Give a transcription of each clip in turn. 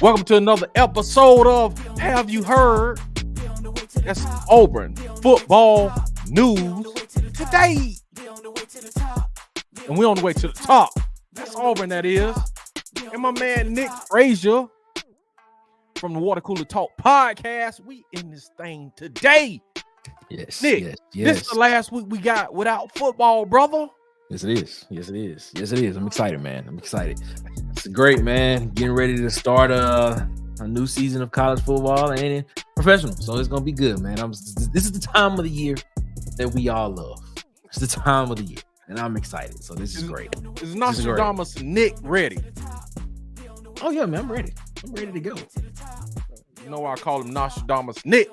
Welcome to another episode of Have You Heard? That's Auburn Football News Today. And we're on the way to the top. That's Auburn, that is. And my man Nick Frazier from the Water Cooler Talk podcast. We in this thing today. Yes, Nick, this is the last week we got without football, brother. Yes, it is. Yes, it is. Yes, it is. I'm excited, man. I'm excited. It's great, man. Getting ready to start a new season of college football and professional. So it's gonna be good, man. This is the time of the year that we all love. It's the time of the year, and I'm excited. So this is great. Is Nostradamus Nick ready? Oh yeah, man. I'm ready. I'm ready to go. You know why I call him Nostradamus Nick?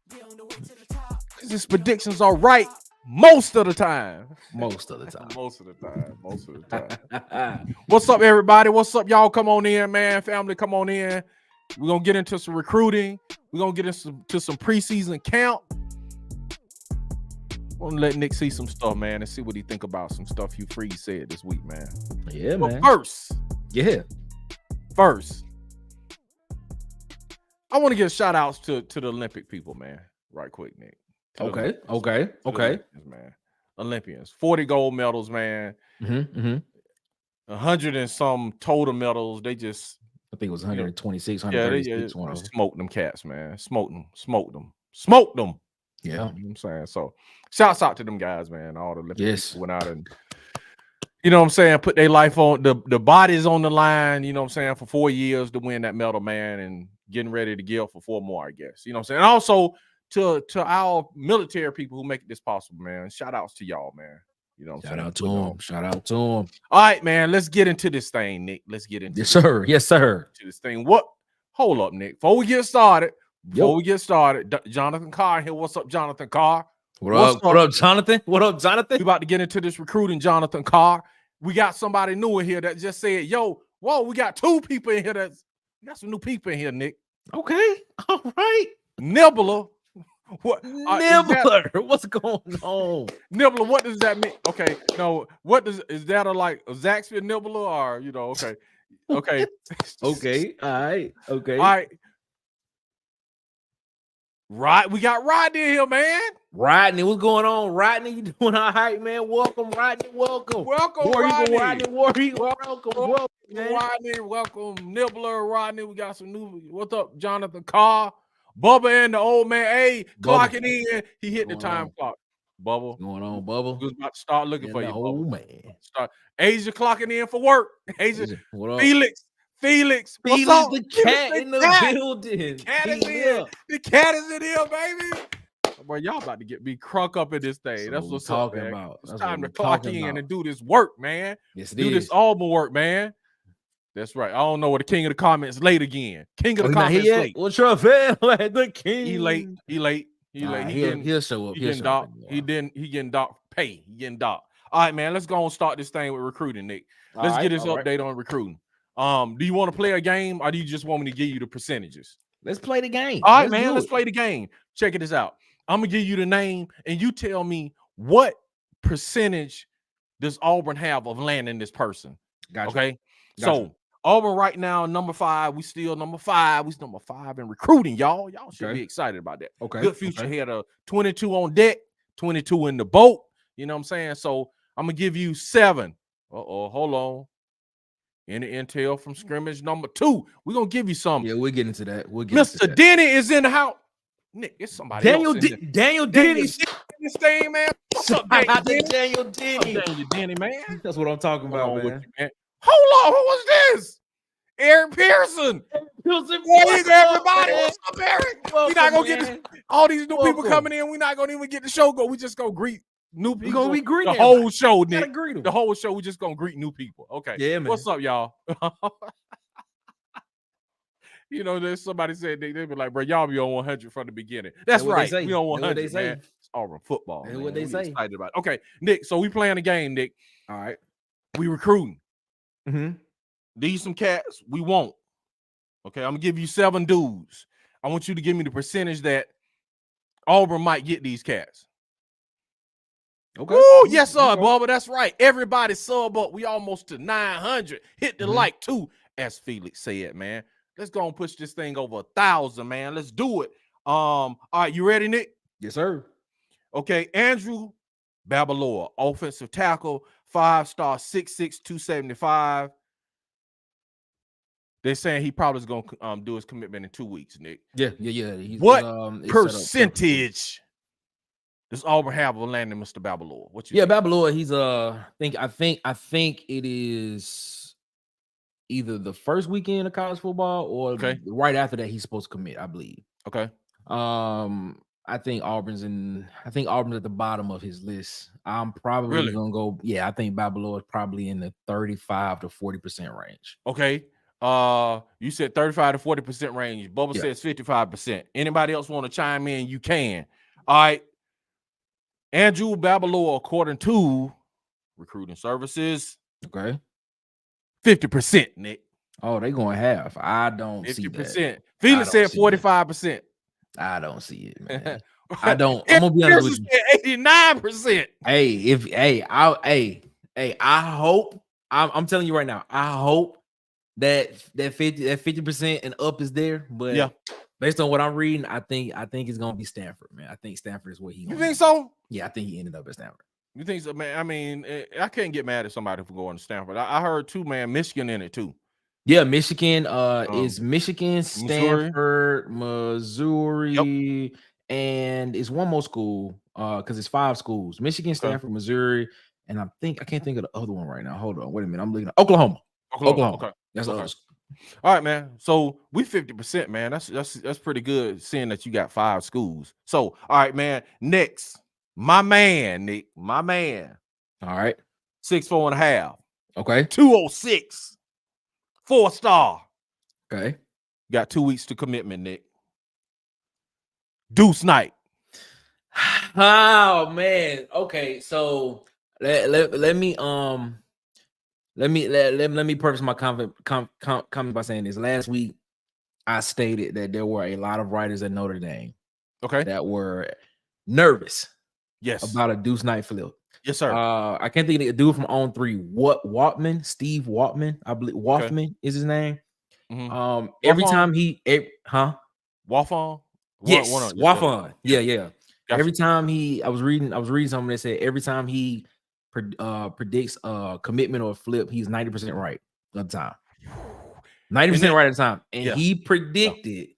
Because his predictions are right most of the time. Most of the time. Most of the time. Most of the time. What's up, everybody? What's up, y'all? Come on in, man. Family, come on in. We're going to get into some recruiting. We're going to get into some preseason camp. I want to let Nick see some stuff, man, and see what he think about some stuff Hugh Freeze said this week, man. Yeah, but man. First, I want to give shout outs to the Olympic people, man. Right quick, Nick. Okay. Man. Olympians, 40 gold medals, man. 100 and some total medals. They just, I think it was 126, they smoked them cats, man. Smoked them. Yeah. You know what I'm saying? So shouts out to them guys, man. All the Olympics went out and, you know what I'm saying, put their life on the bodies on the line, you know what I'm saying, for 4 years to win that medal, man, and getting ready to give for 4 more, I guess. You know what I'm saying? And also to our military people who make this possible, man. Shout outs to y'all, man. You know what I'm saying? Shout out to them. All right, man. Let's get into this thing, Nick. Let's get into Yes, sir. To this thing. Hold up, Nick. Before we get started, Jonathan Carr here. What's up, Jonathan Carr? What up, Jonathan? What up, Jonathan? We about to get into this recruiting, Jonathan Carr. We got somebody new in here that just said, we got 2 people in here. We got some new people in here, Nick. Okay. All right. Nibbler. What? Nibbler. What's going on? Nibbler, what does that mean? Okay. No, is that a Zaxby's Nibbler or, okay. Okay. Okay. All right. Okay. All right. Right. We got Rodney here, man. Rodney, what's going on? Rodney, you doing all right, man? Welcome, Rodney. Welcome, Rodney. Rodney. Welcome, man. Rodney. Welcome, Nibbler. Rodney. We got some new. What's up, Jonathan Carr? Bubba and the old man. Hey, clocking in. He hit the time clock. Bubba. What's going on, Bubba? We was about to start looking for you. Oh, Bubba. Man. Asia clocking in for work. Asia. What up? Felix. What's up? The cat in the building. Cat is in. The cat is in here, baby. Boy, y'all about to be crunk up in this thing. That's what's talking about. It's time to clock in and do this work, man. Yes, do this Auburn work, man. That's right. I don't know what the king of the comments late again. King of the comments late. What's your fan? The king. He late. He'll show up. He getting docked pay. He getting docked. All right, man. Let's go and start this thing with recruiting, Nick. Let's get this update on recruiting. Do you want to play a game or do you just want me to give you the percentages? Let's play the game. All right, man. Let's play the game. Check this out. I'm gonna give you the name and you tell me what percentage does Auburn have of landing this person. Gotcha. Okay. So Auburn right now, number 5. We still number 5. We number 5 in recruiting, y'all. Y'all should be excited about that. Okay. Good future here. 22 on deck, 22 in the boat. You know what I'm saying? So I'm gonna give you 7. Hold on. Any intel from scrimmage number 2? We're gonna give you some. Yeah, we'll get into that. Mr. Denny is in the house. Nick, it's somebody Daniel else. Daniel Denny. This thing, man. What's up, Daniel Denny? Daniel Denny, man. That's what I'm talking about, man. Hold on, who was this? Eric Pearson. Everybody. What's up, Eric? We're not gonna get all these new people coming in. We're not gonna even get the show go. We just gonna greet new people. We're gonna be greeting the whole show, Nick. Greet the whole show, we just gonna greet new people. Okay. Yeah, man. What's up, y'all? There's somebody said they be like, bro, y'all be on 100 from the beginning. That's right. We on 100, man. It's Auburn football. That's what they say. Excited about it. Okay, Nick. So we playing a game, Nick. All right. We recruiting. Mm-hmm. These some cats we want. Okay, I'm gonna give you 7 dudes. I want you to give me the percentage that Auburn might get these cats. Okay. Woo, yes, sir, Bubba. That's right. Everybody sub up. We almost to 900. Hit the like too, as Felix said, man. Let's go and push this thing over 1,000, man. Let's do it. All right, you ready, Nick? Yes, sir. Okay, Andrew Babaloa, offensive tackle, 5-star, 6'6", 275. They're saying he probably is going to do his commitment in 2 weeks, Nick. Yeah. What percentage does Auburn have of landing Mr. Babaloa? What you think? Babaloa, he's I think it is either the first weekend of college football or right after that he's supposed to commit, I believe. Okay. I think Auburn's at the bottom of his list. I'm probably gonna go. Yeah, I think Babaloa is probably in the 35 to 40% range. Okay. You said 35 to 40% range. Bubba says 55%. Anybody else want to chime in? You can. All right. Andrew Babaloa, according to recruiting services, 50%, Nick. Oh, they going half. I don't 50%. See that. Felix said 45%. I don't see it, man. I don't. I'm gonna be honest with you. 89%. I hope. I'm telling you right now. I hope that 50% and up is there. But based on what I'm reading, I think it's gonna be Stanford, man. I think Stanford is what he. You think so? Yeah, I think he ended up at Stanford. You think so, man? I mean, I can't get mad at somebody for going to Stanford. I heard too, man. Michigan in it too. Yeah, Michigan is Michigan, Stanford, Missouri, and it's one more school because it's 5 schools: Michigan, Stanford, Missouri, and I can't think of the other one right now. Hold on, wait a minute. I'm looking at Oklahoma. Okay, that's the other school. All right, man. So we 50%, man. That's pretty good. Seeing that you got 5 schools. So all right, man. Next, my man, Nick, my man. All right, 6'4.5". Okay, 206. 4-star. Okay. Got 2 weeks to commitment, Nick. Deuce Knight. Oh man. Okay, so let me preface my comment by saying this. Last week, I stated that there were a lot of writers at Notre Dame, that were nervous, about a Deuce Knight flip. Yes, sir. I can't think of a dude from On 3. Steve Watman, I believe. Waffman is his name. Every time he, Waffon? Yes, Waffon. Yeah. Gotcha. Every time I was reading something that said every time he predicts a commitment or a flip, he's 90% right at the time. 90% right at the time. And he predicted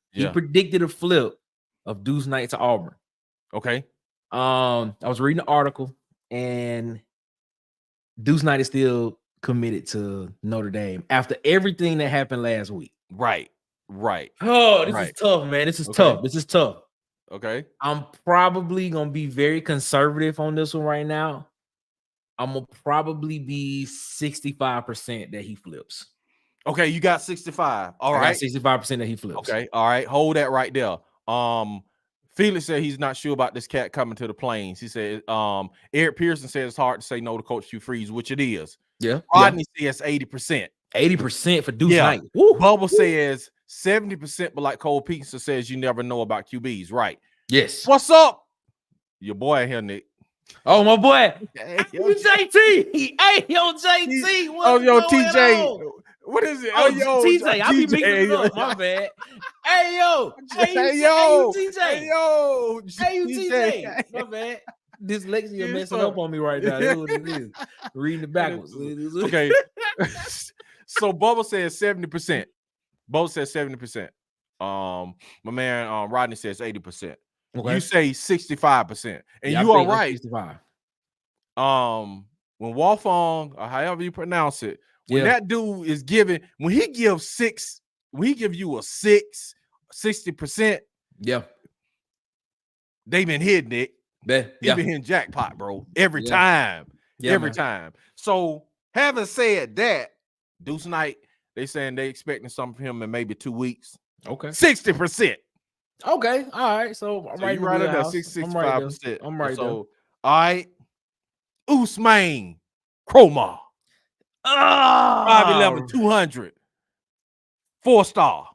a flip of Deuce Knight to Auburn. Okay. I was reading an article, and Deuce Knight is still committed to Notre Dame after everything that happened last week. Right. Oh, this is tough, man. This is tough. Okay. I'm probably gonna be very conservative on this one right now. I'm gonna probably be 65% that he flips. Okay, you got 65. All right. 65% that he flips. Okay, all right. Hold that right there. Felix said he's not sure about this cat coming to the Plains. He said, Eric Pearson said it's hard to say no to Coach Hugh Freeze, which it is. Yeah. Rodney says 80%. 80% for Deuce Knight. Bubble says 70%, but like Cole Peterson says, you never know about QBs, right? Yes. What's up? Your boy here, Nick. Oh, my boy. Hey, JT. Hey, yo, JT. What's TJ. What is it? Oh, yo, TJ. I be mixing it up. My bad. Hey, yo. Hey, yo. TJ. Hey, yo. Hey, you, TJ. My bad. Dyslexia messing up on me right now. That's what it is. Reading it backwards. Okay. So Bubba says 70%. Both says 70%. My man Rodney says 80%. Okay. You say 65%. And you are right. 65. When Walfong, or however you pronounce it, when that dude is giving, when he gives you a 60%, they've been hitting it. They've been hitting jackpot, bro. Every time. Every time. So having said that, Deuce Knight, they saying they expecting something from him in maybe 2 weeks. Okay. 60%. Okay. All right. So I'm right at that 65%. I'm right. So all right. Usman Cromar. 5'11", 200. 4-star.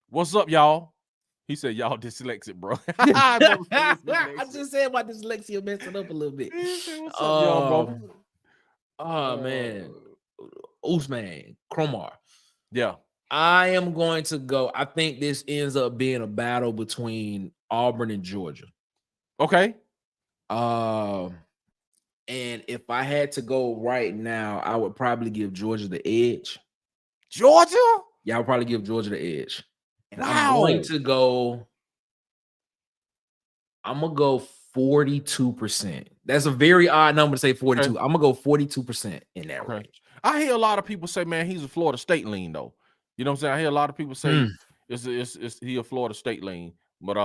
What's What's up, y'all? He said, y'all dyslexic, bro. I just said my dyslexia messing up a little bit. What's up, y'all, bro? Oh, man. Usman, Cromar. Yeah. I am going to go. I think this ends up being a battle between Auburn and Georgia. Okay. And if I had to go right now, I would probably give Georgia the edge. Georgia? Yeah, I would probably give Georgia the edge. And Wow. I'm gonna go 42%. That's a very odd number to say 42. Okay. I'm gonna go 42% in that range. I hear a lot of people say, man, he's a Florida State lean, though. You know what I'm saying? I hear a lot of people say it's he a Florida State lean, but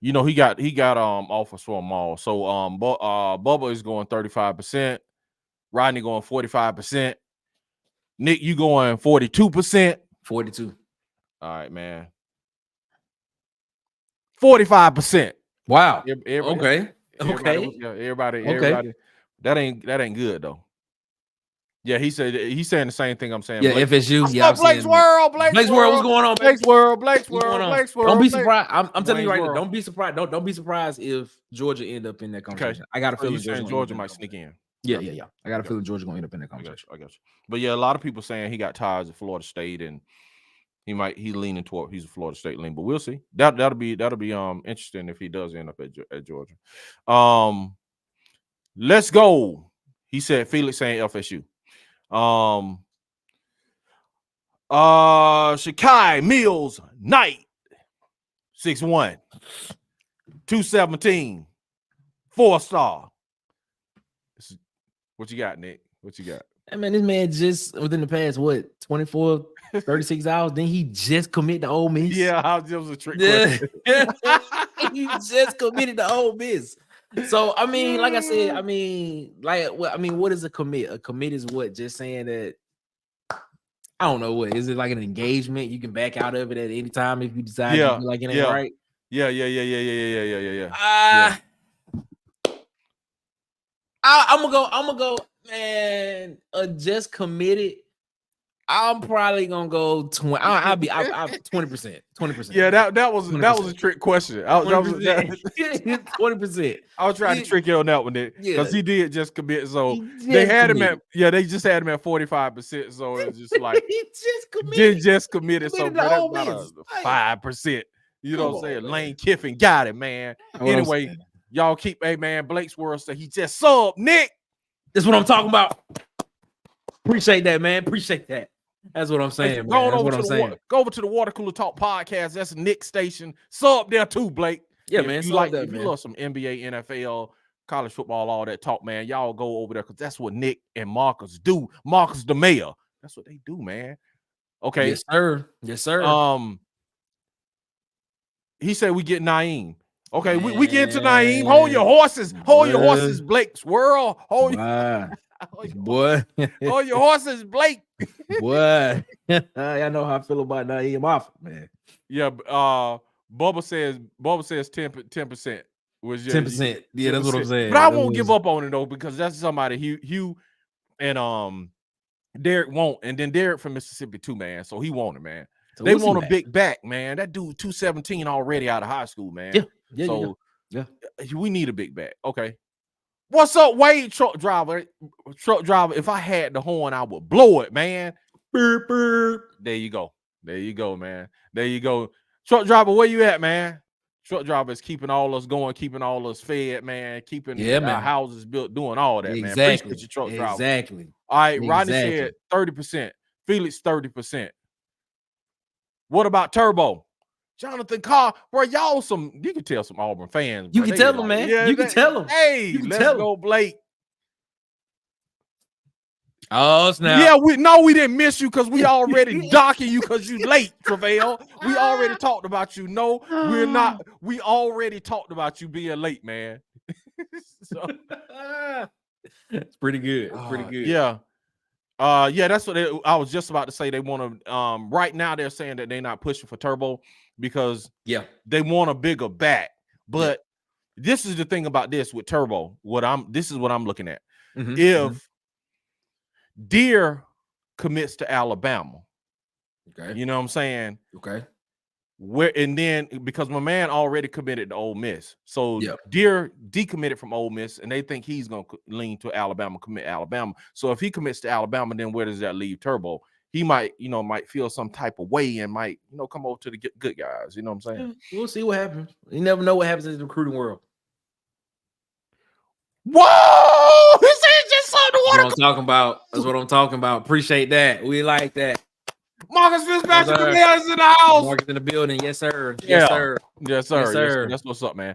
you know, he got offers for them all. So Bubba is going 35%, Rodney going 45%, Nick, you going 42%. 42. All right, man. 45%. Wow. Everybody, everybody. That ain't good though. Yeah, he's saying the same thing I'm saying. Yeah, FSU. Yeah, Blake's World. What's going on? Blake's World. Don't be surprised. I'm telling you right now. Don't be surprised. Don't be surprised if Georgia end up in that conversation. I got a feeling Georgia might sneak in. Yeah. I got a feeling Georgia gonna end up in that conversation. I got you. But yeah, a lot of people saying he got ties at Florida State and he's leaning toward he's a Florida State lean, but we'll see. That'll be interesting if he does end up at Georgia. Let's go. He said Felix saying FSU. Shakai Mills Knight 6'1", 217, 4-star. What you got, Nick? What you got? I mean, this man just within the past 24, 36 hours, then he just committed to Ole Miss. Yeah, that was a trick question. He just committed to Ole Miss. So I mean, like I said, what is a commit? A commit is what? Just saying that. I don't know what is it, like an engagement? You can back out of it at any time if you decide to be like it ain't right. Yeah. I'm gonna go, man. Just committed. I'm probably gonna go 20. I'll be 20%. 20%. Yeah, that was a trick question. 20%. I was trying to trick you on that one, because he did just commit. So they had him at they just had him at 45%. So it's just like he just committed. So that's about 5%. You know what I'm saying? Lane Kiffin got it, man. Anyway, y'all keep Blake's World said he just subbed Nick. That's what I'm talking about. Appreciate that, man. Appreciate that. That's what I'm saying. Go over to the Water Cooler Talk podcast. That's Nick's station. Sub there too, Blake. Yeah, man. If you love some NBA, NFL, college football, all that talk, man, y'all go over there because that's what Nick and Marcus do. Marcus the mayor. That's what they do, man. Okay. Yes, sir. Yes, sir. He said we get Naeem. Okay, we get to Naeem. Hold your horses. Hold your horses, Blake's World. Hold boy. Hold your horses, Blake. Boy. I know how I feel about Naeem off, man. Yeah, Bubba says 10%. Was 10%. Yeah, that's what I'm saying. But I won't give up on it though, because that's somebody Hugh and Derek won't, and then Derek from Mississippi too, man. So he want it, man. So they want a big back, man. That dude 217 already out of high school, man. Yeah. We need a big back. Okay. What's up, Wade? Truck driver. If I had the horn, I would blow it, man. Burp, burp. There you go, man. There you go. Truck driver, where you at, man? Truck driver is keeping all us going, keeping all us fed, man. Keeping our houses built, doing all that, man. Appreciate your truck driver. Exactly. All right, Rodney said 30%. Felix 30%. What about Turbo? Jonathan Carr, bro, y'all you can tell some Auburn fans. You can tell them, man. You can tell them. Hey, let's go, Blake. Oh, snap. Yeah, we didn't miss you because we already docking you because you late, Travail. We already talked about you. No, we're not. We already talked about you being late, man. So it's pretty good. It's pretty good. Yeah. That's what I was just about to say. They want to right now they're saying that they're not pushing for Turbo because they want a bigger back. But this is the thing about this with Turbo. This is what I'm looking at. If Deere commits to Alabama, you know what I'm saying? Okay. and then because my man already committed to Ole Miss, so Deere decommitted from Ole Miss, and they think he's gonna lean to Alabama, commit Alabama. So if he commits to Alabama, then where does that leave Turbo? He might, might feel some type of way and might, come over to the good guys. You know what I'm saying? Yeah, we'll see what happens. You never know what happens in the recruiting world. Whoa! He said just saw the water. That's what I'm talking about. That's what I'm talking about. Appreciate that. We like that. Marcus Fitzpatrick is in the house. Marcus in the building. Yes, sir. Yeah. Yes, sir. Yes, sir. Yes, sir. That's what's up, man.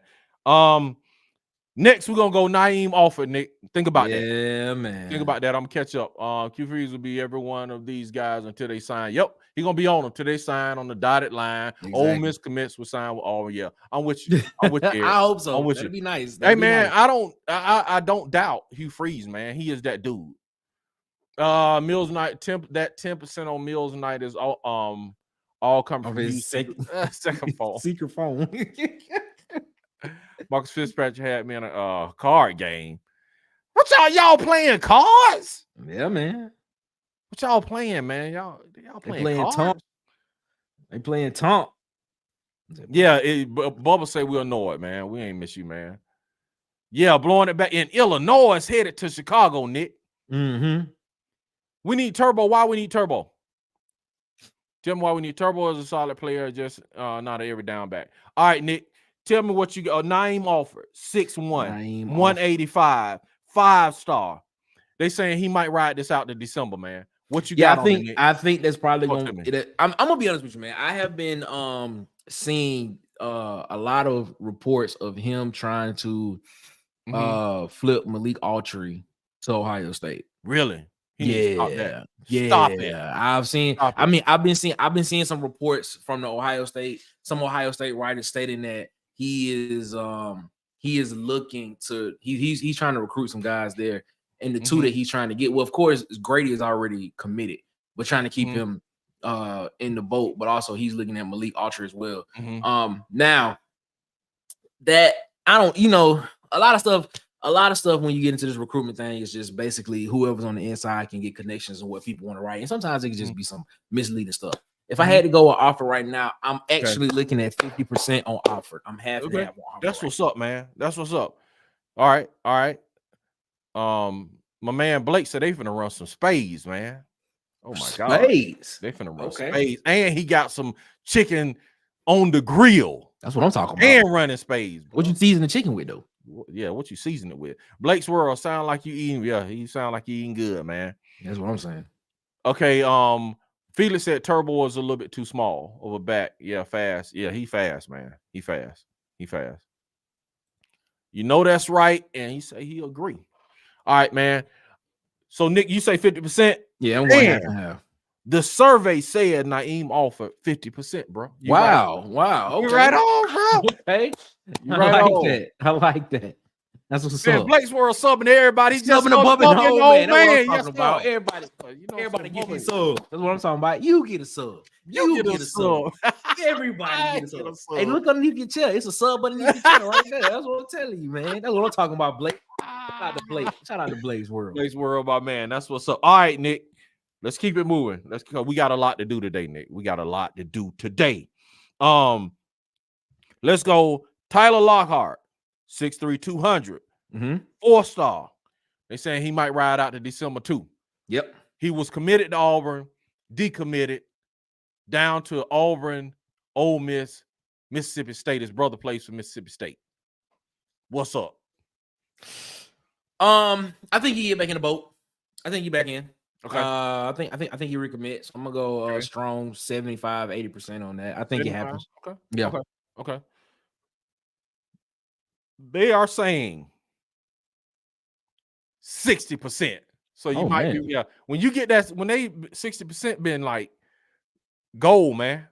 Next, we're gonna go Naeem Alford, Nick. Think about that. Yeah, man. Think about that. I'm gonna catch up. Q-Freeze will be every one of these guys until they sign. Yep, he's gonna be on them until they sign on the dotted line. Exactly. Ole Miss commits will sign with all. Yeah, I'm with you. I'm with you. I hope so. I'm with That'd you. Be nice. Hey, man, nice. I don't doubt Hugh Freeze, man. He is that dude. Mills Knight, that 10% on Mills Knight is all coming from his second phone. Secret phone. Marcus Fitzpatrick had me in a card game. What y'all playing cards? Yeah, man. What y'all playing, man? Y'all playing cards? Taunt. They playing taunt. Yeah, Bubba say we annoyed, man. We ain't miss you, man. Yeah, blowing it back in Illinois, headed to Chicago, Nick. Mm-hmm. We need Turbo. Why we need Turbo? Tell me why we need Turbo as a solid player, just not every down back. All right, Nick. Tell me what you got. Naeem Alford, 6'1", 185, 5-star. They saying he might ride this out to December, man. What you got? I think that's probably going to. I'm gonna be honest with you, man. I have been seeing a lot of reports of him trying to flip Malik Autry to Ohio State. Really? Stop it. I've been seeing some reports from some Ohio State writers stating that he is looking to he's trying to recruit some guys there, and the two that he's trying to get, well, of course, Grady is already committed, but trying to keep him in the boat, but also he's looking at Malik Autry as well. Now that I don't, a lot of stuff when you get into this recruitment thing is just basically whoever's on the inside can get connections and what people want to write, and sometimes it can just be some misleading stuff. If I had to go with Alford right now, I'm actually looking at 50% on Alford. I'm happy to have one. That's what's up, man. That's what's up. All right. My man Blake said they finna run some spades, man. Oh my god, spades. They finna run spades, and he got some chicken on the grill. That's what I'm talking about. And running spades. What you season the chicken with, though? Yeah, what you season it with? Blake's World sound like you eating. Yeah, he sound like you eating good, man. That's what I'm saying. Okay, Felix said Turbo is a little bit too small of a back. Yeah, fast. Yeah, he fast, man. He fast. You know that's right, and he say he agree. All right, man. So Nick, you say 50%? Yeah, I'm going to have. The survey said Naeem Alford 50%, bro. Wow. Okay. You right on, bro. Okay. I like that. That's what's up. Blake's World subbing everybody. He's just subbing the old man. That's about. Everybody get a sub. That's what I'm talking about. You get a sub. You get a sub. Everybody get a sub. Hey, look underneath your chair. It's a sub underneath your chair right there. That's what I'm telling you, man. That's what I'm talking about, Blake. Shout out to Blake's World. Blake's World, my man. That's what's up. All right, Nick. Let's keep it moving. We got a lot to do today, Nick. We got a lot to do today. Let's go. Tyler Lockhart, 6'3", 200, 4-star. They saying he might ride out to December 2. Yep. He was committed to Auburn, decommitted, down to Auburn, Ole Miss, Mississippi State. His brother plays for Mississippi State. What's up? I think he get back in the boat. I think he back in. Okay. I think he recommits. I'm gonna go strong 75-80% on that. I think it happens. Okay. Yeah. Okay. They are saying 60%. So you might be, when you get that, when they 60% been like gold, man.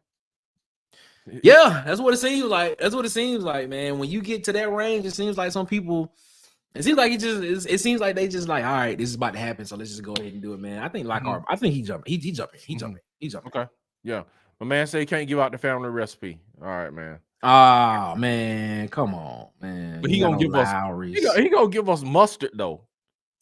Yeah, that's what it seems like. Man. When you get to that range, it seems like some people. It seems like it seems like they just like, all right, this is about to happen, so let's just go ahead and do it, man. I think Lockhart, I think he's jumping. He's jumping. Okay. Yeah. My man say he can't give out the family recipe. All right, man. Ah, man, come on, man. But he gonna give us. He gonna give us mustard though.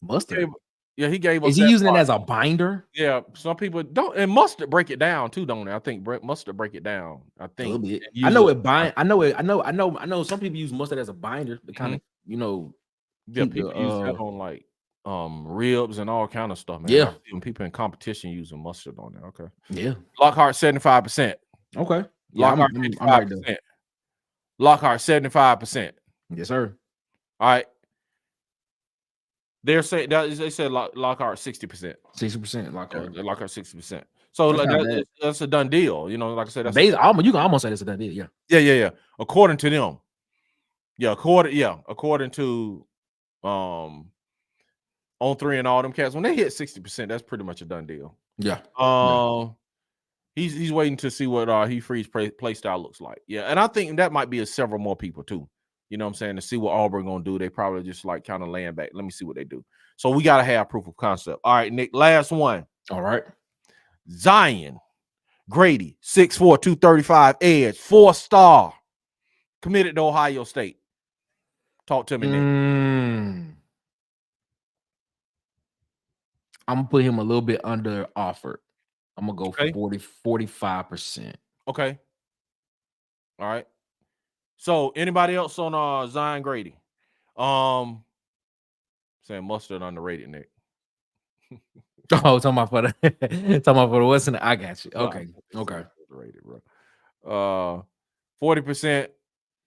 Mustard. Yeah, he gave us. Is he using it as a binder? Yeah, some people don't, and Mustard break it down too, don't they? I think Mustard break it down. I think A little bit. I know it bind. I know. Some people use mustard as a binder to kind of, yeah, people use that on like ribs and all kind of stuff, man. Yeah, When people in competition using mustard on there. Okay. Yeah. Lockhart 75%. Okay. Yeah, Lockhart I'm 55%. right there. Lockhart 75%. Yes, sir. All right. They're saying that they said Lockhart 60%. 60% Lockhart. Yeah, Lockhart 60%. So that's a done deal. Like I said, that's you can almost say it's a done deal. Yeah. Yeah. According to them. According to On3 and all them cats, when they hit 60%, that's pretty much a done deal. Yeah. He's waiting to see what Hugh Freeze play style looks like. Yeah, and I think that might be several more people too. You know what I'm saying? To see what Auburn gonna do. They probably just like kind of laying back. Let me see what they do. So we gotta have proof of concept. All right, Nick, last one. All right. Zion Grady, 6'4", 235 edge, 4-star, committed to Ohio State. Talk to me, Nick. I'm gonna put him a little bit under offered. I'm gonna go 45%. Okay. All right. So anybody else on Zion Grady? Saying Mustard underrated, Nick. Oh, talking about for the what's in the, I got you. Okay. Underrated, bro. 40%.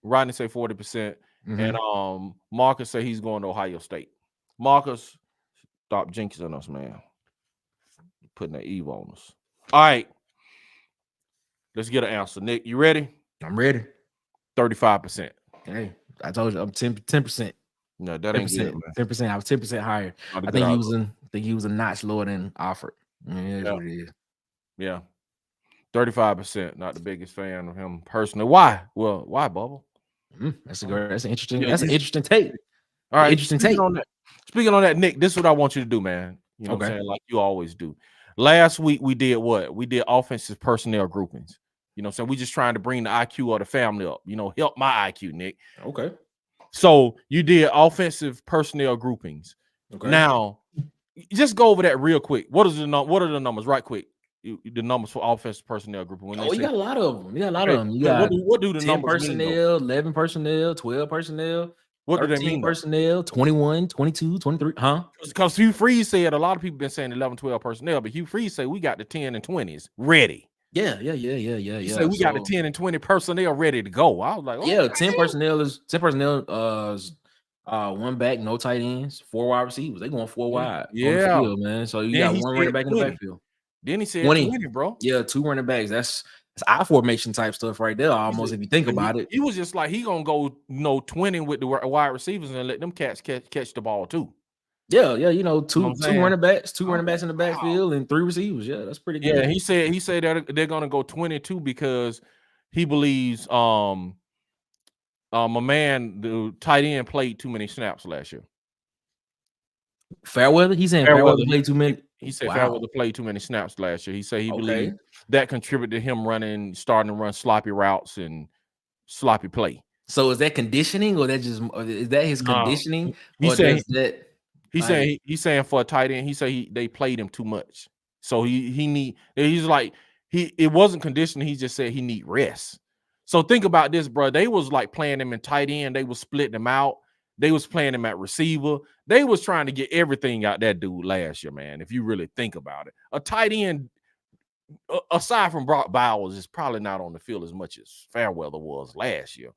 Rodney say 40%. And Marcus say he's going to Ohio State. Marcus, stop jinxing us, man. Putting that Eve on us. All right. Let's get an answer. Nick, you ready? I'm ready. 35%. Hey, I told you I'm 10%. No, that ain't good, man. 10%. I was 10% higher. I think he was a notch lower than offered. That's what it is. Yeah. 35%. Not the biggest fan of him personally. Why? Well, why, Bubble? That's an interesting take. All right. Interesting take. Speaking on that, Nick, this is what I want you to do, man. You know what I'm saying? Like you always do. Last week we did what? We did offensive personnel groupings. You know what I'm saying? We just trying to bring the IQ of the family up. Help my IQ, Nick. Okay. So you did offensive personnel groupings. Okay. Now, just go over that real quick. What are the numbers, right quick? The numbers for offensive personnel grouping. You got a lot of them. You got what do the 10 numbers personnel, mean, 11 personnel, 12 personnel. What do they mean? Personnel, 21, 22, 23, huh? Because Hugh Freeze said a lot of people been saying 11, 12 personnel, but Hugh Freeze said we got the 10 and 20s ready. Yeah. He said we got the 10 and 20 personnel ready to go. I was like, 10 personnel is 10 personnel. One back, no tight ends, 4 wide receivers. They going 4 wide. Yeah, on the field, man. So you got one running back in the backfield. Then he said 20, bro. Yeah, 2 running backs. That's I formation type stuff right there. Almost, if you think about it. He was just like he gonna go 20 with the wide receivers and let them cats catch the ball too. Yeah, two running backs, 2 running backs in the backfield, and 3 receivers. Yeah, that's pretty good. Yeah, he said that they're gonna go 22 because he believes a man, the tight end, played too many snaps last year. Fairweather? He's saying Fairweather played too many. He said Fairweather played too many snaps last year. He said he believed that contributed to him starting to run sloppy routes and sloppy play. So is that conditioning, or is that his conditioning? He's saying for a tight end, he said they played him too much. So it wasn't conditioning. He just said he need rest. So think about this, bro. They was like playing him in tight end. They was splitting him out. They was playing him at receiver. They was trying to get everything out that dude last year, man. If you really think about it, a tight end, aside from Brock Bowers, is probably not on the field as much as Fairweather was last year.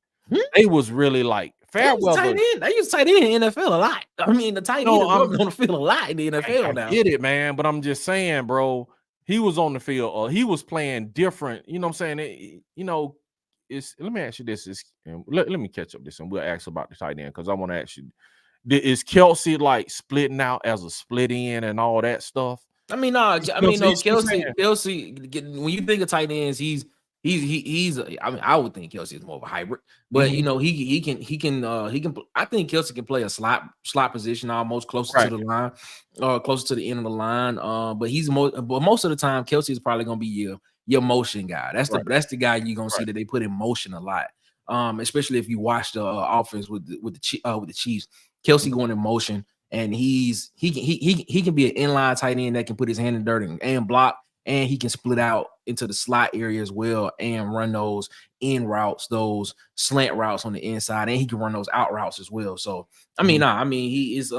They was really like Fairweather. They use tight end in the NFL a lot. I mean, the tight end is on the field a lot in the NFL now. I get it, man, but I'm just saying, bro. He was on the field. He was playing different. You know what I'm saying? Let me ask you this. Let me catch up this, and we'll ask about the tight end because I want to ask you: is Kelsey like splitting out as a split end and all that stuff? I mean, no. Kelsey. When you think of tight ends, he's. I would think Kelsey is more of a hybrid, but he can. I think Kelsey can play a slot position almost closer to the line, closer to the end of the line. But most of the time, Kelsey is probably gonna be your motion guy. That's the guy you're gonna see that they put in motion a lot. Especially if you watch the offense with the Chiefs. Kelsey going in motion, and he can be an inline tight end that can put his hand in dirt and block, and he can split out into the slot area as well and run those in routes, those slant routes on the inside, and he can run those out routes as well. So I mean, he is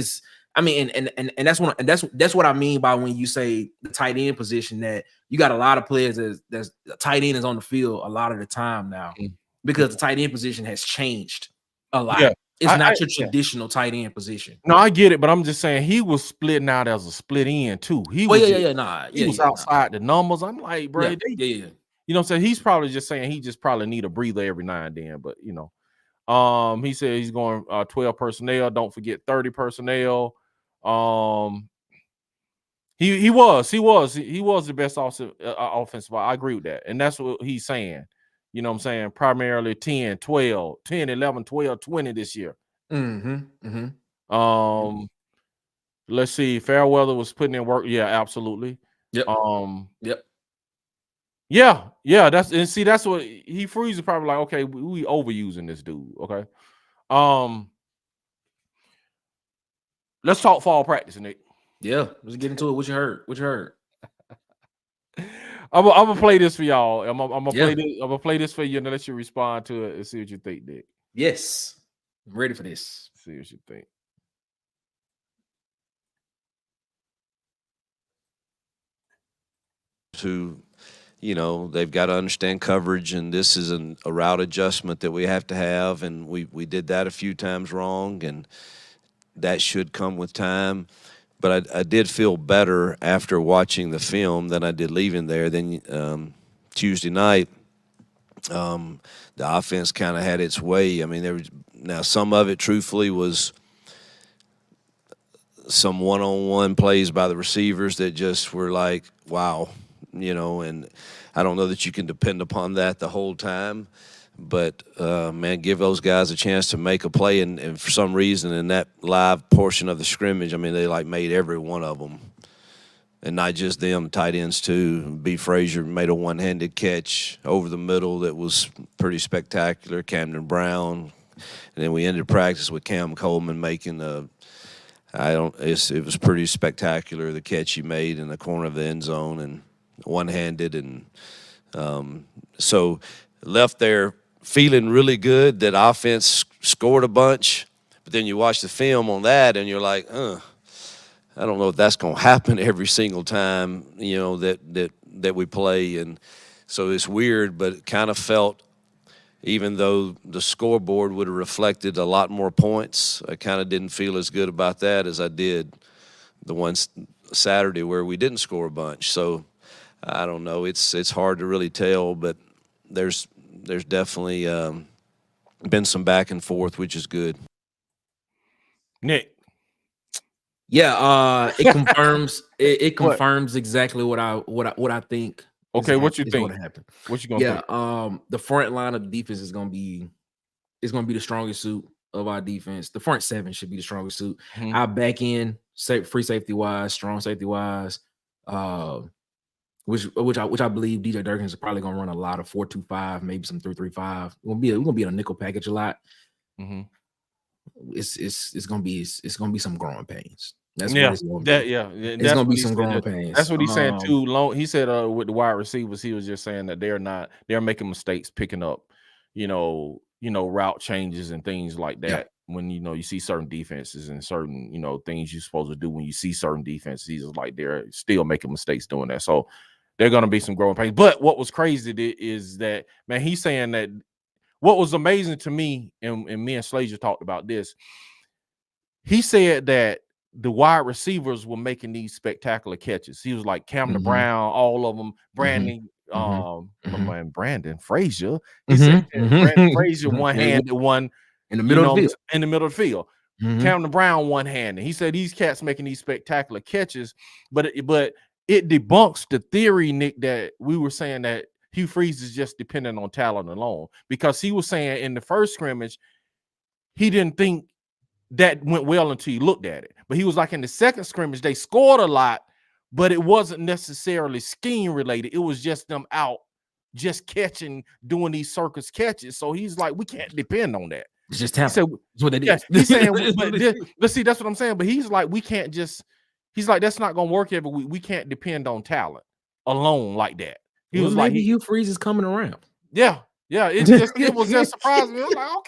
it's I mean, and that's what I mean by when you say the tight end position, that you got a lot of players that's tight end is on the field a lot of the time now, because the tight end position has changed a lot. Yeah. It's not your traditional tight end position. No, I get it, but I'm just saying he was splitting out as a split end too. He was outside the numbers. I'm like, bro, you know what I'm saying? He's probably just saying he just probably need a breather every now and then, but you know. He said he's going 12 personnel. Don't forget 30 personnel. He was the best offensive. I agree with that, and that's what he's saying. You know what I'm saying? Primarily 10, 12, 10, 11, 12, 20 this year. Let's see. Fairweather was putting in work. Yeah, absolutely. Yep. Yeah. That's what he freezes. Probably like, okay, we overusing this dude. Okay. Let's talk fall practice, Nick. Yeah, let's get into it. What you heard? I'm gonna play this for y'all. I'm gonna play this for you and let you respond to it and see what you think, Nick. Yes, I'm ready for this. See what you think. Who, you know, they've got to understand coverage, and this is a route adjustment that we have to have, and we did that a few times wrong, and that should come with time. But I did feel better after watching the film than I did leaving there. Then Tuesday night, the offense kind of had its way. I mean, now some of it, truthfully, was some one-on-one plays by the receivers that just were like, wow, you know, and I don't know that you can depend upon that the whole time. But, man, give those guys a chance to make a play. And for some reason in that live portion of the scrimmage, I mean, they, like, made every one of them. And not just them, tight ends too. B. Frazier made a one-handed catch over the middle that was pretty spectacular. Camden Brown. And then we ended practice with Cam Coleman making it was pretty spectacular, the catch he made in the corner of the end zone and one-handed. And so left there feeling really good that offense scored a bunch, but then you watch the film on that and you're like, I don't know if that's going to happen every single time, you know, that we play. And so it's weird, but it kind of felt, even though the scoreboard would have reflected a lot more points, I kind of didn't feel as good about that as I did the one Saturday where we didn't score a bunch. So I don't know. It's hard to really tell, but there's definitely been some back and forth, which is good. Nick. Yeah, it confirms it confirms exactly what I think. Okay, what you think? What you gonna think? The front line of the defense is gonna be the strongest suit of our defense. The front seven should be the strongest suit. Our back end, free safety wise, strong safety wise, which I believe DJ Durkins is probably gonna run a lot of 4-2-5, maybe some 3-3-5. We're gonna be in a nickel package a lot. It's gonna be some growing pains. That's what it's gonna be. It's gonna be some growing pains. That's what he's saying too. He said with the wide receivers, he was just saying that they're making mistakes picking up, you know, route changes and things like that. Yeah. When you see certain defenses and certain things you're supposed to do when you see certain defenses, he's like they're still making mistakes doing that. So they're gonna be some growing pains. But what was crazy is that, man, he's saying that what was amazing to me, and me and Slager talked about this. He said that the wide receivers were making these spectacular catches. He was like Camden Brown, all of them, Brandon, Brandon Frazier. He said Brandon Frazier one-handed one in the middle of the field. In the middle of the field. Camden Brown one-handed. He said these cats making these spectacular catches, but it debunks the theory, Nick, that we were saying that Hugh Freeze is just dependent on talent alone, because he was saying in the first scrimmage he didn't think that went well until he looked at it. But he was like, in the second scrimmage, they scored a lot, but it wasn't necessarily scheme related. It was just them out, just catching, doing these circus catches. So he's like, we can't depend on that. It's just talent. Said, that's what it yeah, is. he's saying, but see, that's what I'm saying. But he's like, we can't just. He's like, that's not gonna work every week. We can't depend on talent alone like that. He was like, Hugh Freeze is coming around. Yeah. It was just surprising me. I was like,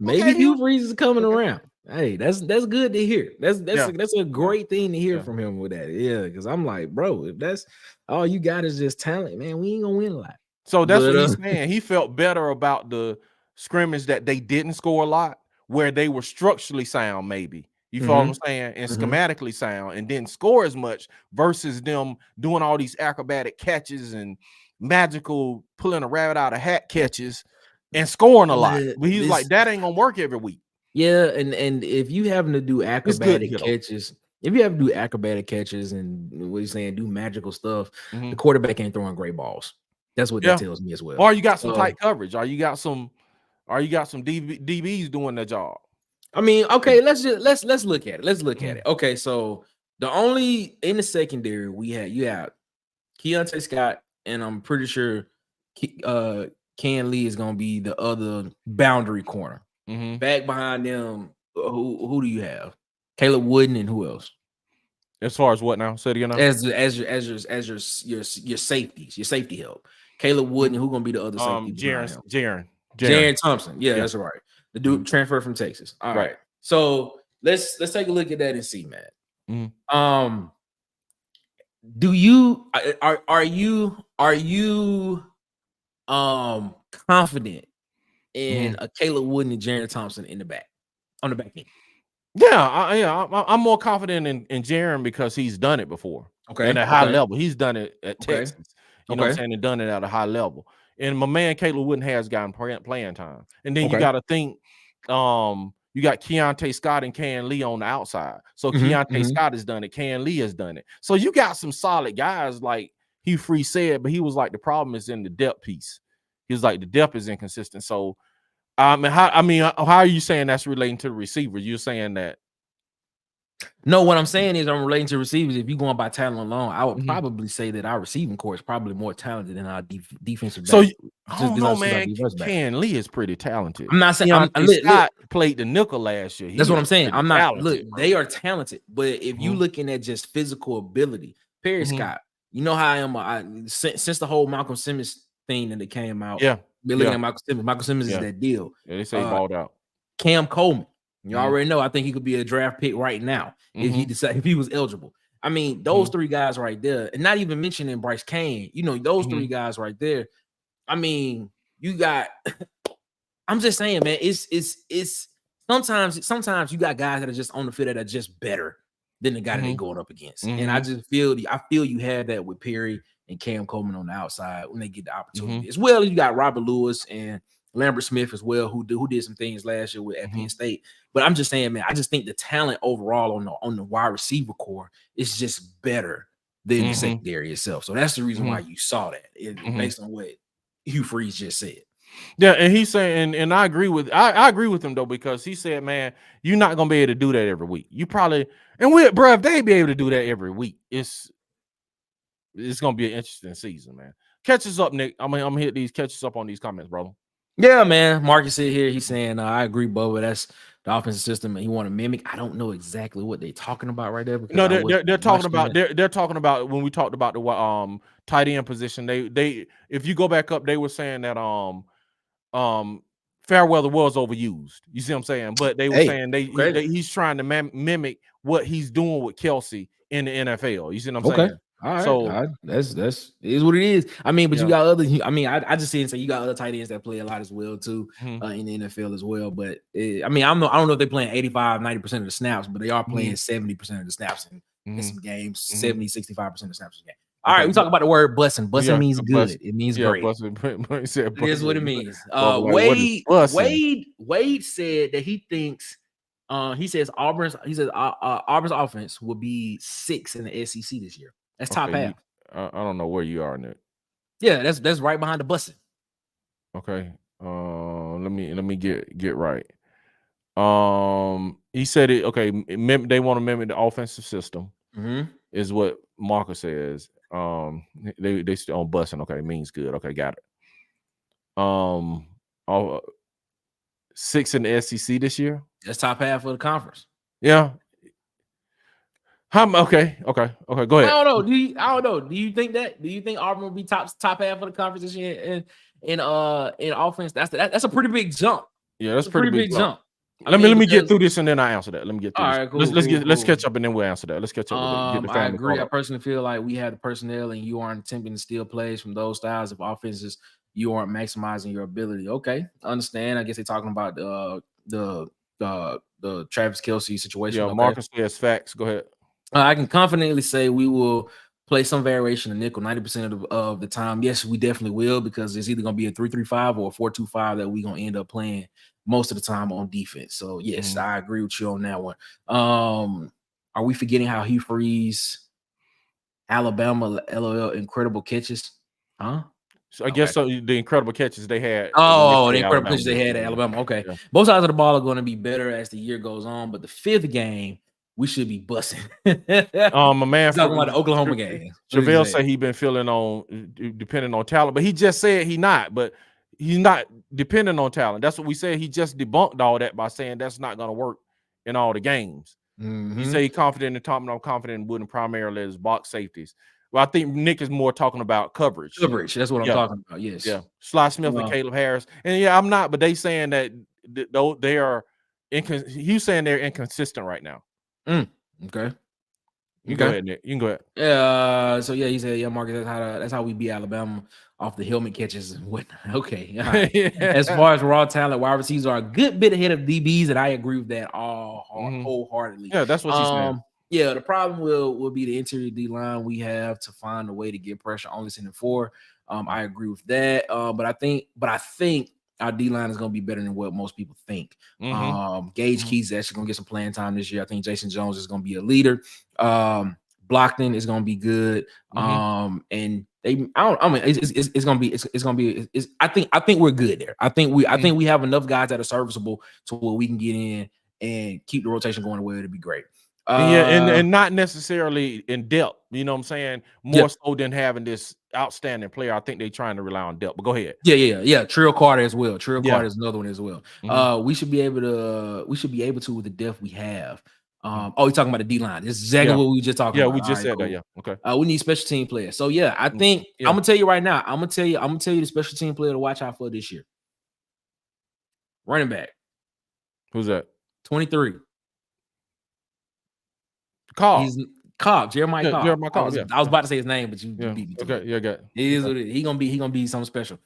maybe Hugh Freeze is coming around. Hey, that's good to hear. That's a great thing to hear from him with that. Yeah, because I'm like, bro, if that's all you got is just talent, man, we ain't gonna win a lot. So that's what he's saying. He felt better about the scrimmage that they didn't score a lot, where they were structurally sound, maybe. You follow what I'm saying? And schematically sound, and didn't score as much, versus them doing all these acrobatic catches and magical pulling a rabbit out of hat catches and scoring a lot. But he's like, that ain't gonna work every week. Yeah, and if you having to do acrobatic catches, and what he's saying, do magical stuff, the quarterback ain't throwing great balls. That's what that tells me as well. Or you got some tight coverage, or you got some DBs doing their job. I mean, okay, let's look at it. Okay, so the only in the secondary you have Keontae Scott, and I'm pretty sure Ken Lee is gonna be the other boundary corner. Back behind them, who do you have? Caleb Wooden, and who else? As far as what now? Say it again. As your safeties, your safety help. Caleb Wooden, who gonna be the other safety? Jaron Thompson. Yeah, that's right. The dude transferred from Texas. All right. So let's take a look at that and see, man. Do you are you confident in a Caleb Wooden and Jaron Thompson on the back end? Yeah, I'm more confident in Jaron because he's done it before. Okay, at a high level. He's done it at Texas. You know what I'm saying? And done it at a high level. And my man Caleb Wooden has gotten playing time. And then you got to think, you got Keontae Scott and Ken Lee on the outside. So Keontae Scott has done it. Ken Lee has done it. So you got some solid guys, like Hugh Freeze said, but he was like, the problem is in the depth piece. He was like, the depth is inconsistent. So how are you saying that's relating to the receivers? You're saying that? No, what I'm saying is I'm relating to receivers. If you're going by talent alone, I would probably say that our receiving core is probably more talented than our defensive. So I don't know, man. Ken Lee is pretty talented. I'm not saying Scott played the nickel last year. That's what I'm saying. I'm not talented, they are talented, but if you looking at just physical ability, Perry Scott, you know how I am. Since the whole Malcolm Simmons thing that it came out, been looking at Michael Simmons. Michael Simmons is that deal. Yeah, they say he balled out. Cam Coleman, you already know. I think he could be a draft pick right now if he was eligible. I mean, those three guys right there, and not even mentioning Bryce Kane. You know, those three guys right there. I mean, you got. I'm just saying, man. It's sometimes you got guys that are just on the field that are just better than the guy that they're going up against, and I feel you have that with Perry and Cam Coleman on the outside when they get the opportunity. As well as you got Robert Lewis and Lambert Smith as well, who did some things last year at Penn State. But I'm just saying, man, I just think the talent overall on the wide receiver core is just better than the secondary itself. So that's the reason why you saw that, based on what Hugh Freeze just said. Yeah, and he's saying, and I agree with him though, because he said, man, you're not gonna be able to do that every week. You probably, bro, if they be able to do that every week, it's gonna be an interesting season, man. Catch us up, Nick. I'm gonna hit these catches up on these comments, brother. Yeah, man. Marcus said here, he's saying, I agree, Bubba. That's the offensive system, and he want to mimic. I don't know exactly what they're talking about right there. No, they're talking about they're talking about when we talked about the tight end position. They if you go back up, they were saying that Fairweather was overused. You see what I'm saying? But they were saying he's trying to mimic what he's doing with Kelsey in the NFL. You see what I'm saying? All right, so that's is what it is. I mean, but you got other. I mean, I just see and say you got other tight ends that play a lot as well too in the NFL as well. But I mean, I don't know if they're playing 85-90% of the snaps, but they are playing 70% of the snaps in some games, 70-65% of the snaps in the game. All right, we talk about the word busting. Busting means good. It means great. It is what it means. Wade said that he thinks. He says Auburn's offense will be 6 in the SEC this year. That's top half. I don't know where you are, Nick. Yeah, that's right behind the busing. Okay. Let me get right. He said it. Okay, they want to mimic the offensive system. Is what Marcus says. They still on busing. Okay, means good. Okay, got it. 6th in the SEC this year. That's top half of the conference. Yeah. Okay. Go ahead. I don't know. Do you think that? Do you think Auburn will be top half of the conference this year in offense? That's a pretty big jump. Yeah, that's a pretty big jump. Let me get through this and then I answer that. Let me get through this. Right, cool, let's catch up and then we'll answer that. Let's catch up with it. I agree. I personally feel like we have the personnel and you aren't attempting to steal plays from those styles of offenses. You aren't maximizing your ability. Okay, understand. I guess they're talking about the Travis Kelce situation. Yeah, okay. Marcus says facts. Go ahead. I can confidently say we will play some variation of nickel 90% of the time. Yes, we definitely will, because it's either going to be a 3-3-5 or a 4-2-5 that we're going to end up playing most of the time on defense. So, yes, I agree with you on that one. Are we forgetting how Hugh Freeze, Alabama, LOL, incredible catches? Huh? So I guess the incredible catches they had. Oh, the incredible catches they had at Alabama. Okay. Yeah. Both sides of the ball are going to be better as the year goes on, but the 5th game, we should be busting. A man talking about the Oklahoma game. Javale said he been feeling on depending on talent, but he just said he's not depending on talent. That's what we said. He just debunked all that by saying that's not going to work in all the games. He said he's confident in Tom. I'm confident in Wooden primarily as box safeties. Well, I think Nick is more talking about coverage. That's what I'm talking about. Yes. Yeah. Sly Smith and Caleb Harris. And yeah, I'm not, but they saying that they are he's saying they're inconsistent right now. Okay. You go ahead, Nick. You can go ahead. Yeah. So yeah, he said, yeah, Marcus, that's how we beat Alabama off the helmet catches and whatnot. Okay. Right. As far as raw talent, wide receivers are a good bit ahead of DBs, and I agree with that wholeheartedly. Yeah, that's what she's saying. Yeah, the problem will be the interior D line. We have to find a way to get pressure on this in the 4. I agree with that. But I think our D line is going to be better than what most people think. Gage Keys is actually going to get some playing time this year. I think Jason Jones is going to be a leader. Blockton is going to be good. And it's going to be. I think we're good there. I think we have enough guys that are serviceable to where we can get in and keep the rotation going away. It'd be great. And not necessarily in depth, you know what I'm saying? More so than having this outstanding player. I think they're trying to rely on depth. But go ahead. Yeah. Trill Carter as well. Carter is another one as well. We should be able to with the depth we have. You're talking about the D line. It's exactly what we were just talking about. Yeah, we just said that. Yeah. Okay. We need special team players. So yeah, I think I'm gonna tell you right now. I'm gonna tell you the special team player to watch out for this year. Running back. Who's that? 23. Cobb. Jeremiah Cobb. Jeremiah Cobb. I was about to say his name, but you beat me to it. Yeah, good. It is what it is. He gonna be something special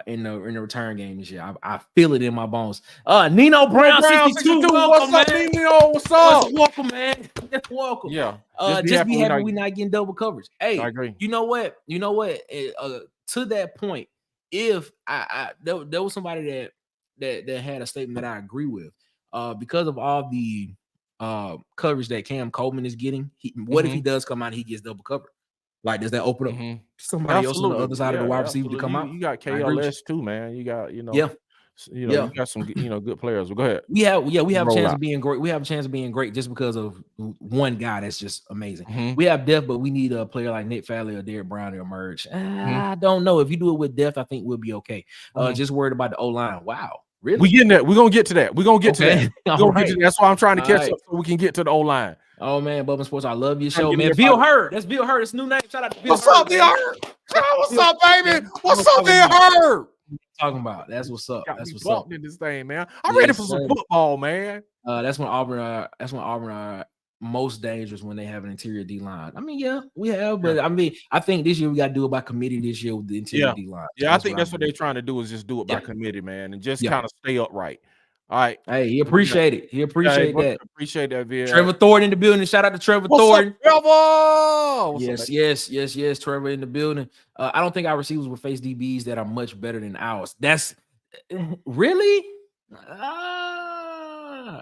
in the return game this year. I feel it in my bones. Nino Brown 62. Welcome, what's up, man? Nino? What's up? Welcome, man. Welcome. Yeah. Just be happy we're not getting double coverage. Hey, I agree. You know what? To that point, if there was somebody that had a statement that I agree with, because of all the coverage that Cam Coleman is getting, what if he does come out and he gets double covered? Like, does that open up somebody else on the other side of the wide receiver to come out? You got KLS too, man. You got you got some good players. Well, go ahead. We have a chance of being great. We have a chance of being great just because of one guy that's just amazing. We have depth, but we need a player like Nick Fairley or Derek Brown to emerge. I don't know. If you do it with depth, I think we'll be okay. Just worried about the O-line. Wow. Really? We getting that. We're gonna get to that. We're gonna get to that. Right. That's why I'm trying to catch up so we can get to the O-line. Oh man, Bubba Sports, I love your show, man. Bill Hurd. That's Bill Hurd. It's a new name. Shout out to Bill Hurd. What's up, Bill Hurd? What's up, baby? What's up, Bill Hurd? Talking about. That's what's up. That's what's up in this thing, man. I'm ready for some football, man. That's when Auburn are most dangerous, when they have an interior D line. I mean, yeah, we have, but I mean, I think this year we got to do it by committee this year with the interior D line. Yeah, I think that's what they're trying to do, is just do it by committee, man, and just kind of stay upright. All right. Hey, he appreciate it. He appreciate that. Appreciate that, Bill. Trevor Thornton in the building. Shout out to Trevor Thornton. Trevor? Yes. Trevor in the building. I don't think our receivers will face DBs that are much better than ours. That's really.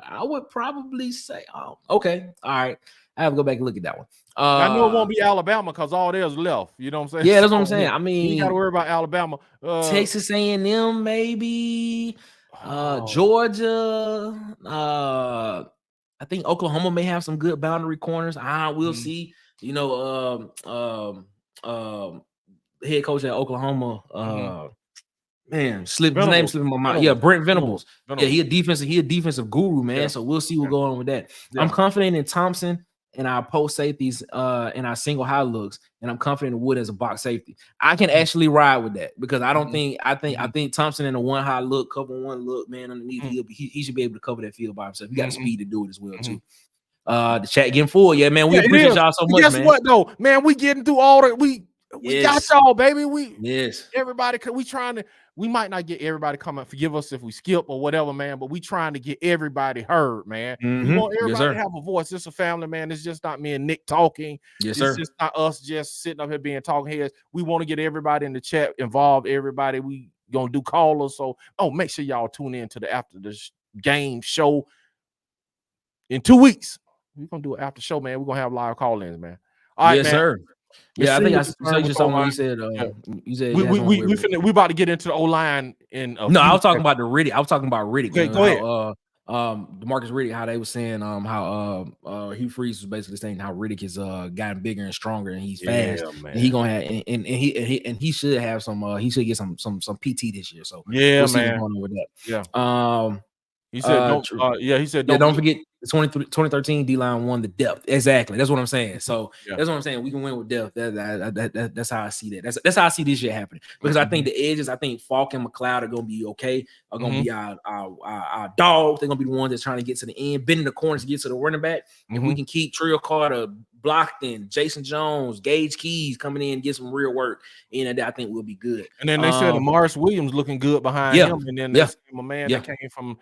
I would probably say, okay, all right. I have to go back and look at that one. I know it won't be Alabama because all there's left. You know what I'm saying? Yeah, that's what I'm saying. I mean, you got to worry about Alabama. Texas A&M, maybe. Georgia. I think Oklahoma may have some good boundary corners. We'll see. You know, head coach at Oklahoma. Man, his name slipping my mind. Yeah, Brent Venables. Yeah, he a defensive guru, man. So we'll see what's going on with that. I'm confident in Thompson and our post safeties and our single high looks, and I'm confident in Wood as a box safety. I can actually ride with that because I don't think I think Thompson in a one high look, cover one look, man, underneath he should be able to cover that field by himself. He got the speed to do it as well too. The chat getting full, yeah, man. We appreciate y'all so much, guess man. What though, man? We getting through all the we got y'all, baby. Everybody. We might not get everybody coming. Forgive us if we skip or whatever, man. But we trying to get everybody heard, man. We want everybody to have a voice. It's a family, man. It's just not me and Nick talking. It's just not us just sitting up here being talking heads. We want to get everybody in the chat involved. Everybody. We gonna do callers. So make sure y'all tune in to the after the game show in 2 weeks. We're gonna do an after show, man. We're gonna have live call-ins, man. All right, man. Sir. Yeah, I think I saw you something. You said we about to get into the O-line in no, I was talking about the Riddick. I was talking about Riddick. Okay, go ahead. DeMarcus Riddick, how they were saying how Hugh Freeze was basically saying how Riddick has gotten bigger and stronger and he's fast. Man. And he gonna have and he should have some he should get some PT this year. So we'll see what's going on with that. Yeah. He said, he said, don't forget the 2013 D-line won the depth. Exactly. That's what I'm saying. So that's what I'm saying. We can win with depth. That's how I see that. That's how I see this shit happening. Because I think the edges, I think Falk and McLeod are going to be okay. Are going to be our dogs. They're going to be the ones that's trying to get to the end, bending the corners to get to the running back. If we can keep Trill Carter blocked in, Jason Jones, Gage Keys coming in and get some real work, and I think we'll be good. And then they said Morris Williams looking good behind him. And then there's a man that came from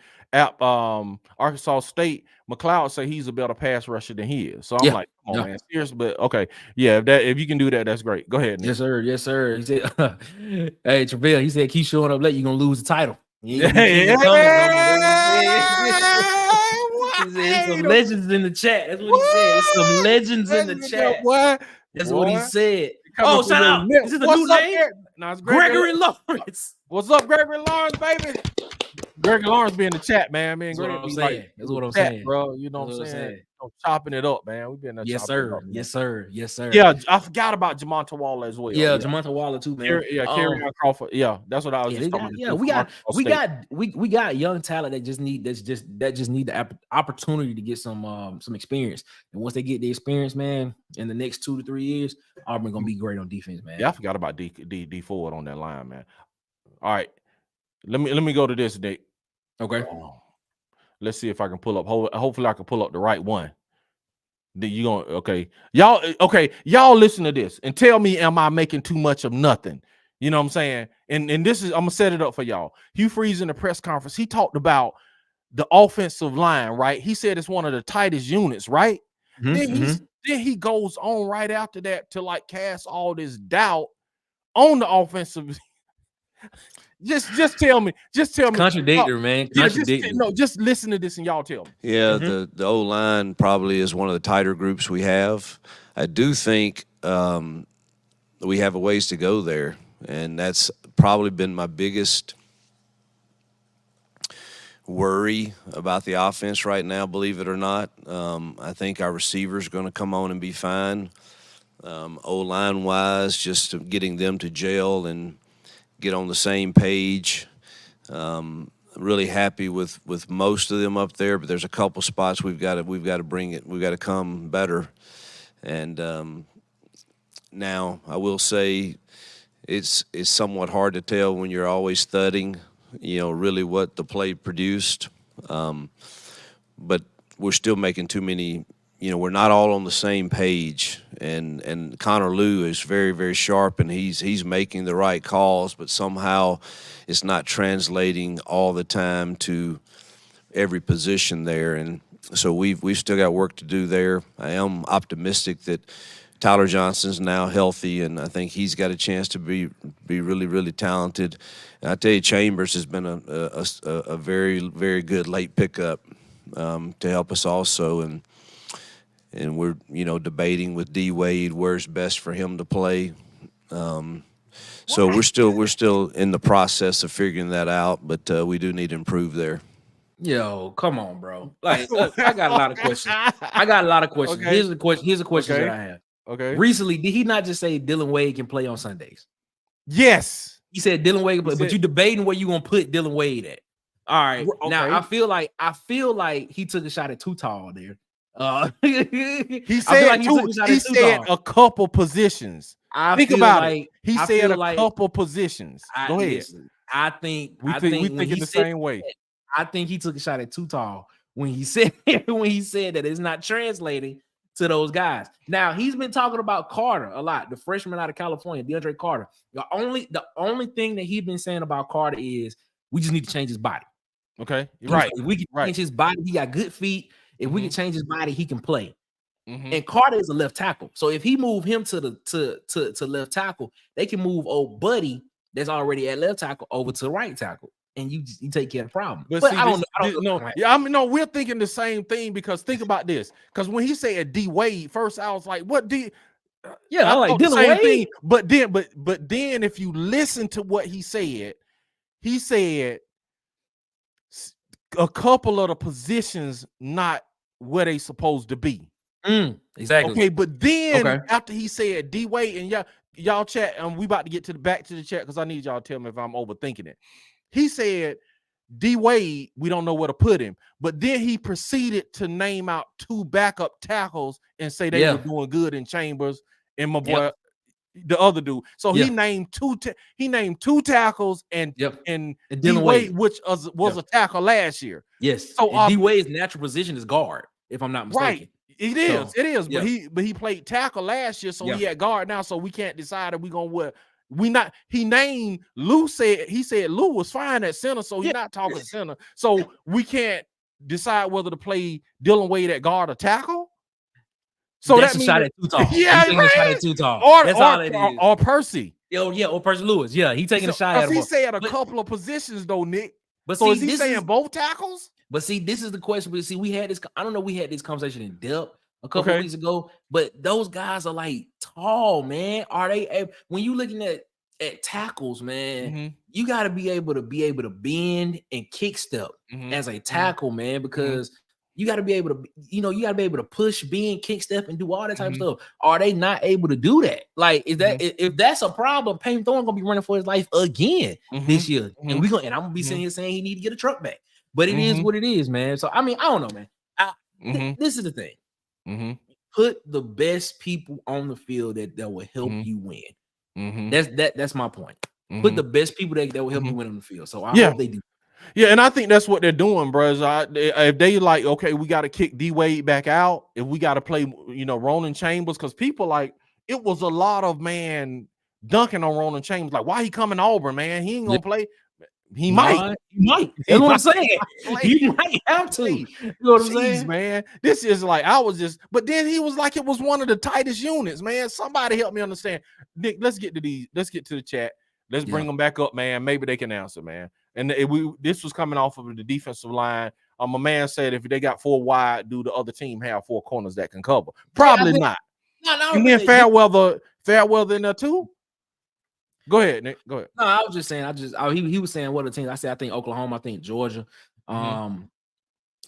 Arkansas State. McLeod say he's a better pass rusher than he is. So I'm like, come on, man, serious. But okay, if you can do that, that's great. Go ahead, Nick. Yes, sir. He said, hey, Travell, he said, keep showing up late, you're gonna lose the title. Some legends in the chat. That's what he said. Some legends in the chat. That's what he said. Oh, shout out. Is it the new name? No, it's Gregory Lawrence. What's up, Gregory Lawrence, baby? Gregory Lawrence be in the chat, man. That's what I'm saying. That's what I'm saying, bro. You know what I'm saying? Chopping it up, man. We've been there. Yes, sir. Yes, sir. Yes, sir. Yeah, I forgot about Jamonta Waller as well. Yeah, Jamonta Waller too, man. Kerryon Crawford. Yeah, that's what I was just talking about. We got young talent that just need the opportunity to get some experience. And once they get the experience, man, in the next 2 to 3 years, Auburn gonna be great on defense, man. Yeah, I forgot about D Ford on that line, man. All right, let me go to this date. Okay. Let's see if I can pull up. Hopefully, I can pull up the right one. Y'all listen to this and tell me, am I making too much of nothing? You know what I'm saying? And this is, I'm gonna set it up for y'all. Hugh Freeze in the press conference, he talked about the offensive line, right? He said it's one of the tightest units, right? Then he goes on right after that to like cast all this doubt on the offensive. Just tell me. Contradictor, man. Contradictor. Just listen to this and y'all tell me. Yeah, the O-line probably is one of the tighter groups we have. I do think we have a ways to go there, and that's probably been my biggest worry about the offense right now, believe it or not. I think our receivers are going to come on and be fine. O-line wise, just getting them to gel and get on the same page. Really happy with most of them up there, but there's a couple spots we've got to bring it. We've got to come better. And now I will say it's somewhat hard to tell when you're always studying, really what the play produced. But we're still making too many. We're not all on the same page, and Connor Liu is very, very sharp, and he's making the right calls, but somehow it's not translating all the time to every position there, and so we've still got work to do there. I am optimistic that Tyler Johnson's now healthy, and I think he's got a chance to be really, really talented. And I tell you, Chambers has been a very, very good late pickup to help us also, and we're, debating with D Wade where's best for him to play. So we're still in the process of figuring that out, but we do need to improve there. Yo, come on, bro. Like, I got a lot of questions. Okay. Here's the question that I have. Okay. Recently, did he not just say Dylan Wade can play on Sundays? Yes. He said Dylan Wade, but you debating where you gonna put Dylan Wade at. All right. Okay. Now I feel like he took a shot at too tall there. He said a couple positions. Think about it. He said a couple positions. Go ahead. I think we thinking the same way. I think he took a shot at too tall when he said that it's not translating to those guys. Now he's been talking about Carter a lot, the freshman out of California, DeAndre Carter. The only thing that he's been saying about Carter is we just need to change his body. Okay, right. If we can change his body, he got good feet. If we can change his body, he can play. And Carter is a left tackle. So if he move him to left tackle, they can move old buddy that's already at left tackle over to right tackle, and you take care of the problem. But see, I don't know. Yeah, I mean, no, we're thinking the same thing because think about this. Because when he said D Wade, first I was like, what D? Yeah, I like the same thing. But then if you listen to what he said a couple of the positions not where they supposed to be. Exactly. Okay, but then after he said D Wade, and y'all chat, we about to get back to the chat because I need y'all to tell me if I'm overthinking it. He said D Wade, we don't know where to put him, but then he proceeded to name out 2 backup tackles and say they were doing good in Chambers and my boy, the other dude. So he named 2 tackles and D Wade, which was a tackle last year. Yes. So D Wade's natural position is guard, if I'm not mistaken. Right. It is. But he played tackle last year, so he at guard now. So we can't decide if we gonna what we not. He named Lou. He said Lou was fine at center, so he's not talking center. So we can't decide whether to play Dylan Wade at guard or tackle. So that's a shot at too tall. Yeah, right. Shot at too tall. Or Percy. Or Percy Lewis. Yeah, he's taking a shot at him. He said a couple of positions though, Nick. But so is he saying both tackles? But see, this is the question. But see, we had this. I don't know. We had this conversation in depth a couple of weeks ago. But those guys are like tall, man. Are they? When you looking at tackles, man, you got to be able to bend and kick step as a tackle, man, because you got to be able to, you got to be able to push, bend, kick step, and do all that type of stuff. Are they not able to do that? Like, is that if that's a problem? Peyton Thorne gonna be running for his life again this year, and I'm gonna be sitting here saying he need to get a truck back. But it is what it is, man. So I mean, I don't know, man. This is the thing. Put the best people on the field that will help you win. That's my point. Put the best people that will help you win on the field. So I hope they do. Yeah, and I think that's what they're doing, bros. If they like, okay, we got to kick D Wade back out. If we got to play, Ronan Chambers, because people like it was a lot of dunking on Ronan Chambers. Like, why he coming to Auburn, man? He ain't gonna play. He might. That's what I'm saying. He might have to. You know what I'm saying, man? This is like but then he was like it was one of the tightest units, man. Somebody help me understand. Nick, let's get to the chat. Let's bring them back up, man. Maybe they can answer, man. And this was coming off of the defensive line. My man said if they got 4 wide, do the other team have 4 corners that can cover? Probably not. No. And then Fairweather in there too. Go ahead, Nick. Go ahead. No, I was just saying. He was saying what the teams. I said I think Oklahoma. I think Georgia.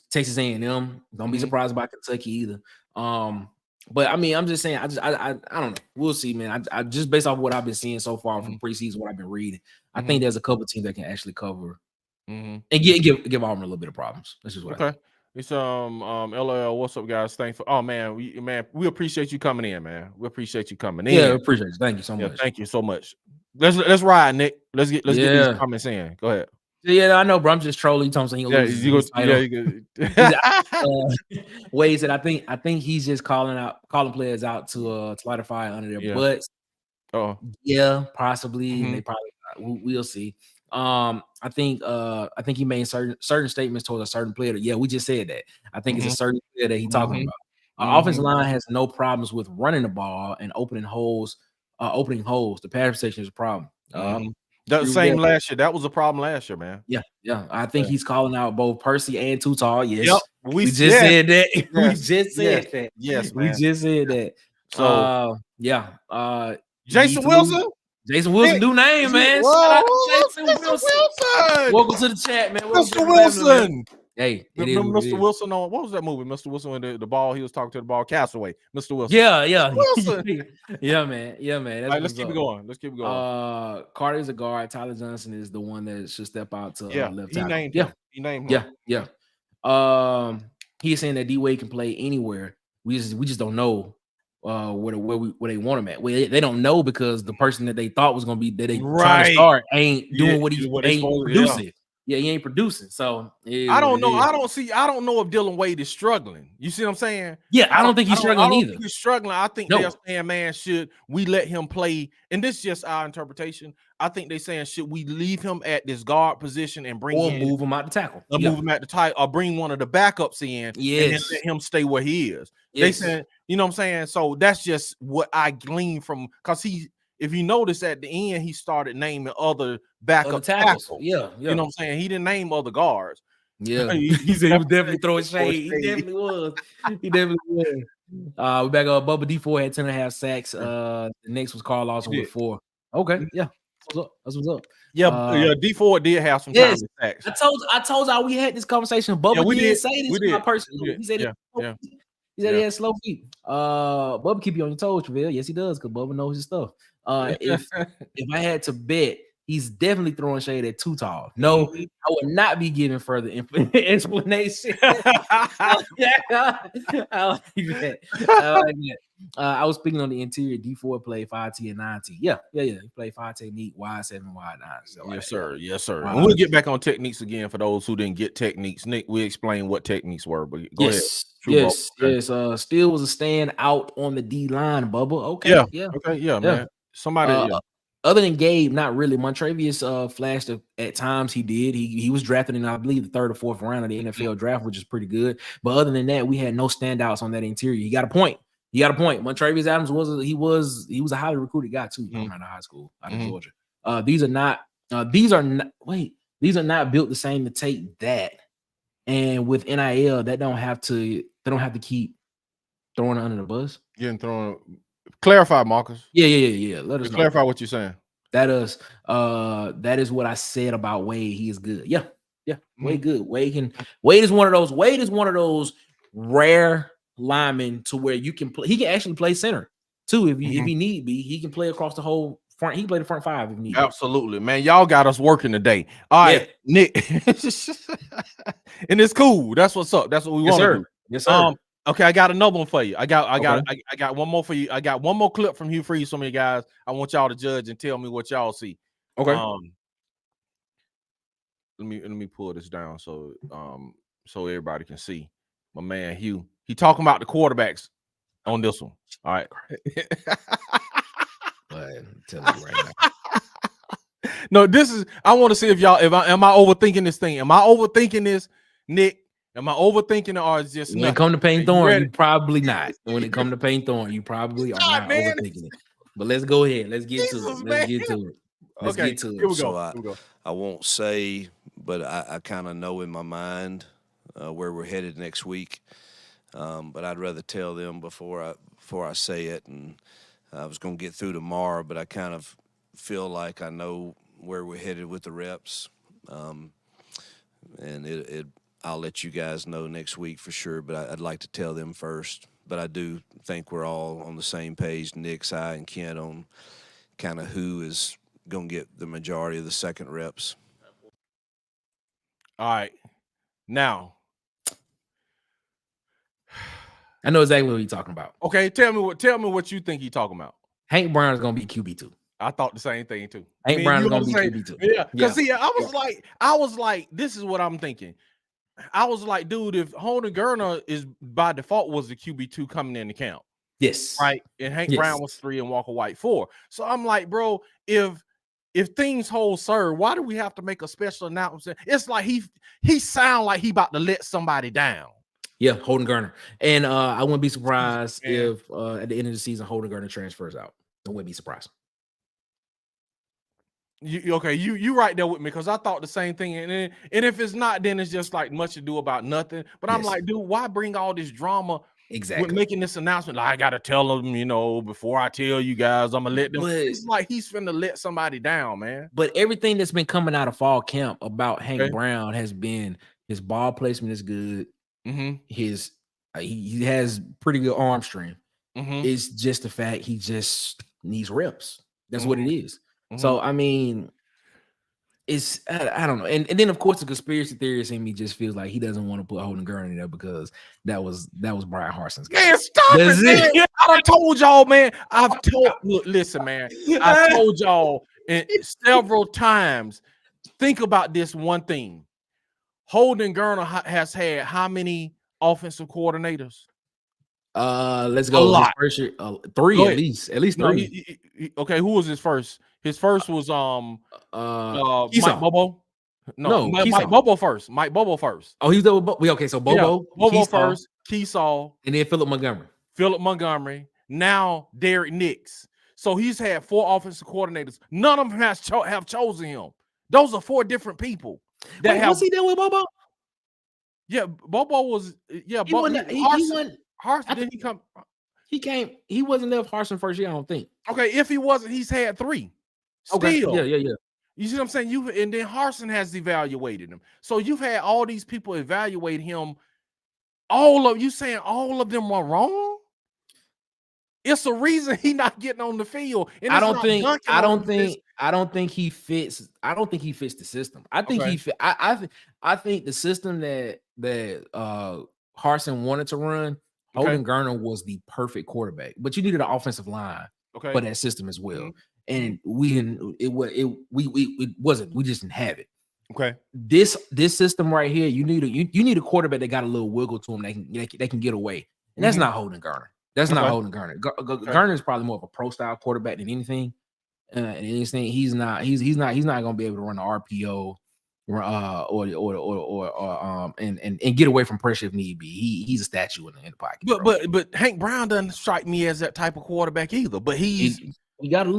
Texas A&M. Don't be surprised about Kentucky either. But I mean, I'm just saying. I don't know. We'll see, man. I just based off what I've been seeing so far from preseason, what I've been reading, I think there's a couple teams that can actually cover and give Auburn a little bit of problems. That's just what I think. It's LL. What's up, guys? Thanks for. Oh man, we appreciate you coming in, man. We appreciate you coming in. Yeah, appreciate it. Thank you so much. Thank you so much. Let's ride, Nick. Let's get these comments in. Go ahead. Yeah, I know, bro. I'm just trolling. You told me you Wade said, I think he's just calling players out to light a fire under their butts. Oh, yeah, possibly. They probably we'll see. I think he made certain statements towards a certain player. Yeah, we just said that. I think it's a certain player that he's talking about. Our offensive line has no problems with running the ball and opening holes. The pass protection is a problem. That same last year. That was a problem last year, man. Yeah. I think he's calling out both Percy and Too Tall. Yes. Yep. We just said that. Yes. We just said that. Yes, man. We just said that. So Jason Wilson. Jason Wilson, new name, man. Whoa, Jason Wilson. Welcome to the chat, man. Mr. Wilson. Hey, it is Remember what it Mr. is. Wilson on what was that movie? Mr. Wilson with the ball, he was talking to the ball, Castaway. Mr. Wilson. Yeah. Wilson. Yeah, man. That's All right, let's keep it going. Let's keep it going. Carter's a guard. Tyler Johnson is the one that should step out to left he tackle. named him. He named him. Yeah. He's saying that D-Wade can play anywhere. We just don't know where they want him at. They don't know because the person that they thought was gonna be that they trying to start ain't doing what he ain't producing. Yeah, he ain't producing. So I don't know. I don't know if Dylan Wade is struggling. You see what I'm saying? Yeah, I don't think he's struggling either. He's struggling. I think they're saying, man, should we let him play? And this is just our interpretation. I think they're saying, should we leave him at this guard position and move him out the tackle, move him at the tight, or bring one of the backups in, and then let him stay where he is. They said, you know what I'm saying? So that's just what I glean from, because if you notice at the end, he started naming other backup tackles. Yeah. You know what I'm saying? He didn't name other guards. Yeah, he said he was definitely throwing shade. He definitely was. We back up. Bubba D4 had 10.5 sacks. The next was Carl Lawson with 4. Okay, yeah. That's what's up. Yeah, D4 did have some time with sacks. I told y'all we had this conversation. Bubba did say this to my person. He said he said he had slow feet. Bubba keep you on your toes, Travell. Yes, he does, because Bubba knows his stuff. If I had to bet, he's definitely throwing shade at Too Tall. No, I would not be giving further explanation. I like that. I was speaking on the interior. D4 played 5T and 9T. Yeah. He played 5 technique, wide 7, wide 9. So yes, sir. And we'll get back on techniques again for those who didn't get techniques. Nick, we explained what techniques were, but go ahead. Yes. Still was a stand out on the D line, Bubba. Okay, man. Somebody. Other than Gabe, not really. Montrevious flashed at times. He did. He was drafted in, I believe, the 3rd or 4th round of the NFL draft, which is pretty good. But other than that, we had no standouts on that interior. He got a point. Montrevious Adams was a highly recruited guy too, coming out of high school, out of Georgia. These are not built the same to take that. And with NIL, they don't have to keep throwing it under the bus. Getting thrown. Clarify, Marcus. Yeah. Let us clarify what you're saying. That is what I said about Wade. He is good. Yeah. Wade good. Wade is one of those rare linemen to where you can play. He can actually play center too if he need be. He can play across the whole front. He can play the front 5 if need. Absolutely, man. Y'all got us working today. All right, Nick. And it's cool. That's what's up. That's what we want to do. Yes, sir. Okay, I got another one for you. I got one more for you. I got one more clip from Hugh Freeze. Some of you guys, I want y'all to judge and tell me what y'all see. Okay. Let me pull this down so everybody can see. My man Hugh. He talking about the quarterbacks on this one. All right. I'm telling you right now. No, this is. I want to see if am I overthinking this thing? Am I overthinking this, Nick? Am I overthinking it, or is just when it come to Payne Thorne? You probably not. When it come to Payne Thorne, you probably are not overthinking it. But let's go ahead. Let's get to it. Let's get to it. Here we go. I won't say, but I kind of know in my mind where we're headed next week. But I'd rather tell them before I say it. And I was going to get through tomorrow, but I kind of feel like I know where we're headed with the reps. And I'll let you guys know next week for sure, but I'd like to tell them first. But I do think we're all on the same page, Nick, Si, and Kent, on kind of who is going to get the majority of the second reps. All right. Now, I know exactly what you're talking about. Okay, tell me what you think he's talking about. Hank Brown is going to be QB2. I thought the same thing too. Hank Brown is going to be QB2. Yeah, because see, I was like, this is what I'm thinking. I was like, dude, if Holden Gurner is by default was the QB2 coming in the camp. Yes. Right. And Hank Brown was 3 and Walker White 4. So I'm like, bro, if things hold serve, why do we have to make a special announcement? It's like he sound like he about to let somebody down. Yeah, Holden Gurner. And I wouldn't be surprised if at the end of the season Holden Gurner transfers out. I wouldn't be surprised. You right there with me, because I thought the same thing, and if it's not, then it's just like much ado about nothing. But I'm like, dude, why bring all this drama with making this announcement? Like, I gotta tell them, before I tell you guys, I'm gonna let them. It's like he's finna let somebody down, man. But everything that's been coming out of fall camp about Hank Brown has been His ball placement is good. Mm-hmm. His he has pretty good arm strength. Mm-hmm. It's just the fact he just needs reps. That's Mm-hmm. what it is. Mm-hmm. So I mean, it's I don't know. And then of course the conspiracy theorist in me just feels like he doesn't want to put Holden Gurney there because that was Brian Harson's guy. Man, stop it, man. I told y'all, man. Look, listen, man. I told y'all several times. Think about this one thing. Holden Gurney has had how many offensive coordinators? Let's go. A lot. His first year, 3 at least 3. No, okay, who was his first? His first was Mike Bobo. No, Mike Bobo first. Mike Bobo first. Oh, he's there with Bobo. Okay, so Bobo, Bobo first, Keesaw, and then Philip Montgomery. Now Derek Nix. So he's had 4 offensive coordinators. None of them have chosen him. Those are 4 different people. Was he there with Bobo? Yeah, Bobo was. Yeah, he Harson. Did he come? He wasn't there with Harson first year, I don't think. Okay, if he wasn't, he's had 3. Still. Okay. Yeah. You see what I'm saying? And then Harson has evaluated him. So you've had all these people evaluate him. You saying all of them are wrong? It's a reason he's not getting on the field. And I don't think he fits. I don't think he fits the system. I think he fit. I think the system that Harson wanted to run, Holden Gurney was the perfect quarterback, but you needed an offensive line for that system as well. Mm-hmm. And we just didn't have it. Okay. This system right here, you need a quarterback that got a little wiggle to him that can get away. And that's not Holden Gurney. That's not Holden Gurney. Gurney is probably more of a pro style quarterback than anything. He's not going to be able to run the RPO and get away from pressure if need be. He's a statue in the pocket. But Hank Brown doesn't strike me as that type of quarterback either. But he can run a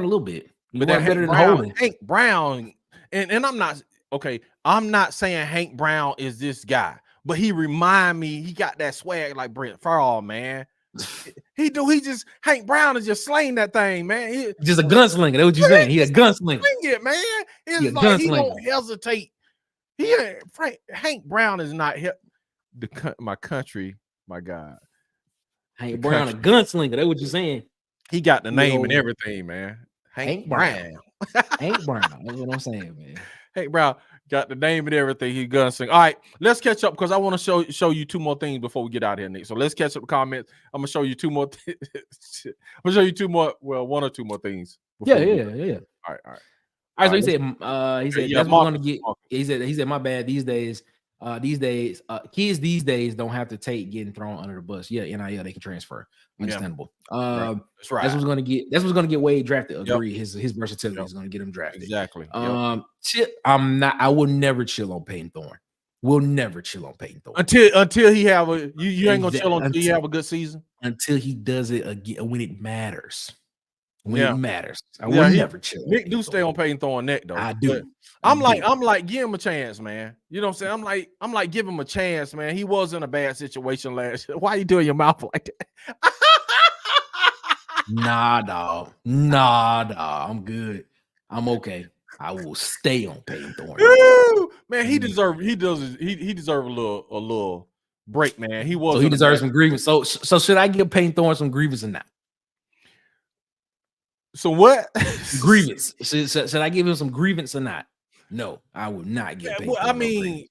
little bit. But that Hank Brown, and I'm not okay. I'm not saying Hank Brown is this guy, but he remind me, he got that swag like Brett Favre, man. Hank Brown is just slaying that thing, man. He just a gunslinger. That's what you're saying. He a gunslinger. It, man. It's like he don't hesitate. Hank Brown is not my country, my God. Hank Brown a gunslinger. That's what you're saying. He got the name and everything, man. Hank Brown. Hank Brown. That's what I'm saying, man. Hank Brown got the name and everything. He gunslinger. All right, let's catch up because I want to show you 2 more things before we get out of here, Nick. So let's catch up the comments. I'm gonna show you 2 more. I'm gonna show you 2 more. Well, 1 or 2 more things. Yeah. All right. So he said that's what we're gonna get. He said my bad. These days, kids these days don't have to take getting thrown under the bus. Yeah, NIL they can transfer. Understandable. That's right. That's what's gonna get Wade drafted. Agree. His versatility is gonna get him drafted. Exactly. I will never chill on Peyton Thorne. We'll never chill on Peyton Thorne until he have you ain't gonna chill on until he have a good season. Until he does it again when it matters. It matters. I will never chill. Nick do stay on Peyton Thorne neck though. I do. I'm like, give him a chance, man. You know what I'm saying? I'm like, give him a chance, man. He was in a bad situation last year. Why are you doing your mouth like that? Nah, dog. I'm good. I'm okay. I will stay on Peyton Thorne. Man, he deserve a little break, man. So he deserves some grievance. So should I give Peyton Thorne some grievance or not? So what? Grievance. Should I give him some grievance or not? No, I would not give Peyton Thorne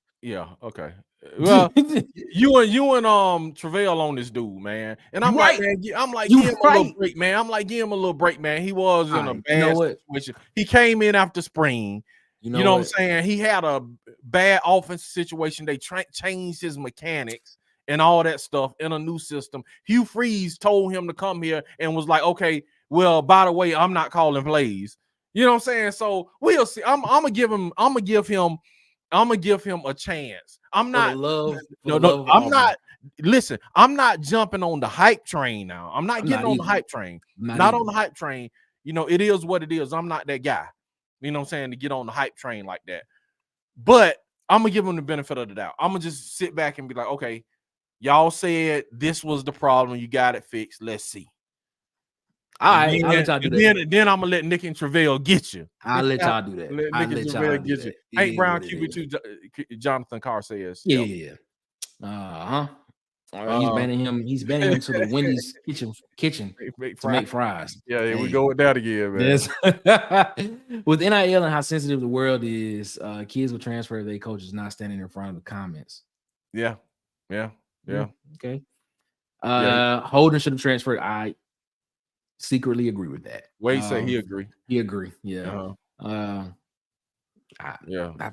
okay. Well, you and Travail on this dude, man. And I'm like, man, give him a little break, man. Give him a little break, man. He was in a bad situation. He came in after spring. You know what I'm saying? He had a bad offensive situation. They changed his mechanics and all that stuff in a new system. Hugh Freeze told him to come here and was like, okay, well, by the way, I'm not calling plays. You know what I'm saying? So we'll see. I'm gonna give him a chance. I'm not listen, I'm not jumping on the hype train now. I'm not getting on the hype train. Not on the hype train. You know, it is what it is. I'm not that guy. You know what I'm saying? To get on the hype train like that. But I'm gonna give him the benefit of the doubt. I'm gonna just sit back and be like, okay, y'all said this was the problem. You got it fixed. Let's see. All right, I'll let y'all do that. Then I'm gonna let Nick and Travail get you. I'll let y'all do that. Let Nick and Travail get you. Hank Brown, QB2, Jonathan Carr says. Yeah. He's banning him. He's banning him to the Wendy's kitchen to make fries. Yeah, here we go with that again, man. Yes. With NIL and how sensitive the world is, kids will transfer their coaches not standing in front of the comments. Yeah. Okay. Holden should have transferred. I secretly agree with that. Wade said he agree. He agree. Yeah.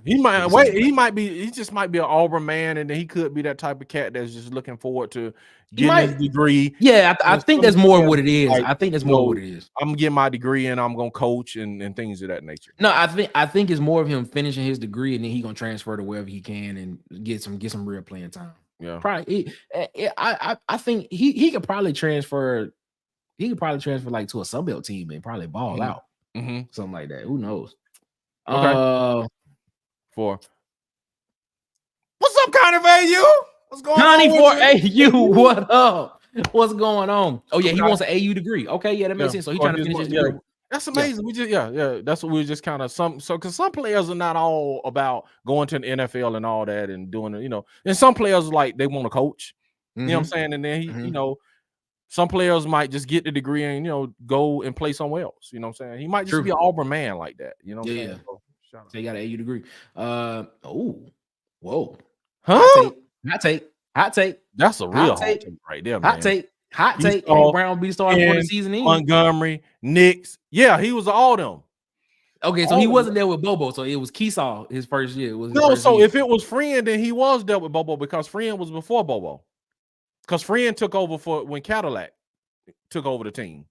He just might be an Auburn man, and then he could be that type of cat that's just looking forward to getting his degree. Yeah, I think that's more what it is. I think that's more what it is. I'm getting my degree and I'm gonna coach and things of that nature. No, I think it's more of him finishing his degree and then he gonna transfer to wherever he can and get some real playing time. Yeah, probably. I think he could probably transfer. He could probably transfer like to a Sunbelt team and probably ball out, something like that. Who knows? Okay. What's up, Connie AU? What's going Connie on? AU, what up? What's going on? Oh yeah, he wants an AU degree. Okay, yeah, that makes sense. So he's trying to finish his degree. That's amazing. We just that's what we just kind of because some players are not all about going to the NFL and all that and doing it, and some players like they want to coach. You know what I'm saying? And then he, some players might just get the degree and go and play somewhere else. You know what I'm saying? He might just be an Auburn man like that. You know what I'm saying? So he got an AU degree. Whoa. Huh? Hot take. That's a real hot take right there, man. Hot take. Hank Brown be starting for the season. Montgomery, Knicks. Yeah, he was all them. Okay, so he wasn't there with Bobo. So it was Keesaw his first year. If it was Friend, then he was there with Bobo because Friend was before Bobo. Because Friend took over when Cadillac took over the team.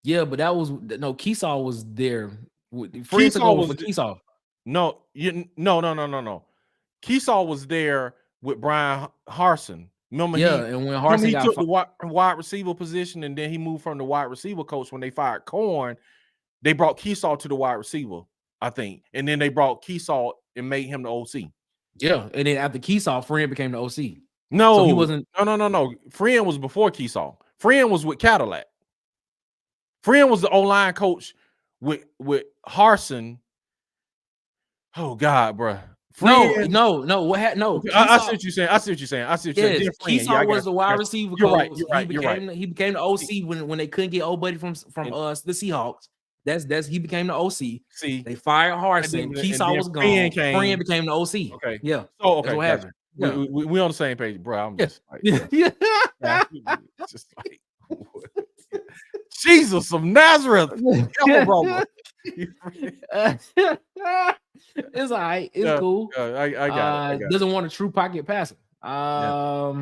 Yeah, but Keesaw was there. Friend took over for Keesaw. No. Keesaw was there with Brian Harsin. Remember? And when Harsin took the wide receiver position, and then he moved from the wide receiver coach when they fired Korn. They brought Keesaw to the wide receiver, I think, and then they brought Keesaw and made him the OC. Yeah, and then after Keesaw, Friend became the OC. No, so he wasn't. No. Friend was before Keesaw. Friend was with Cadillac. Friend was the O-line coach with Harsin. Oh God, bro. No. What happened? No, I see what you're saying. Keesaw was the wide receiver coach. You're right. He became the OC when they couldn't get old buddy from us, the Seahawks. That's he became the OC. See, they fired Harsin. Keesaw was gone. Friend became the OC. Okay, yeah. So okay, that's what happened. Yeah. We on the same page, bro. I'm just like, just like Jesus of Nazareth. Bro. It's all right. It's cool. I got it. Doesn't want a true pocket passer. I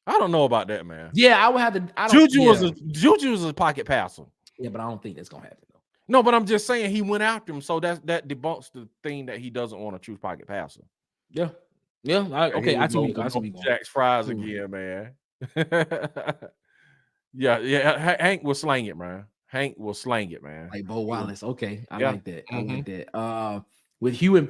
don't know about that, man. Yeah, I would have to. Juju was a pocket passer. Yeah, but I don't think that's gonna happen though. No, but I'm just saying he went after him, so that debunks the thing that he doesn't want a true pocket passer. Yeah. I see Jack's fries again, man. yeah. Hank will slang it, man. Like Bo Wallace. Okay, I like that. I like that. With Hugh and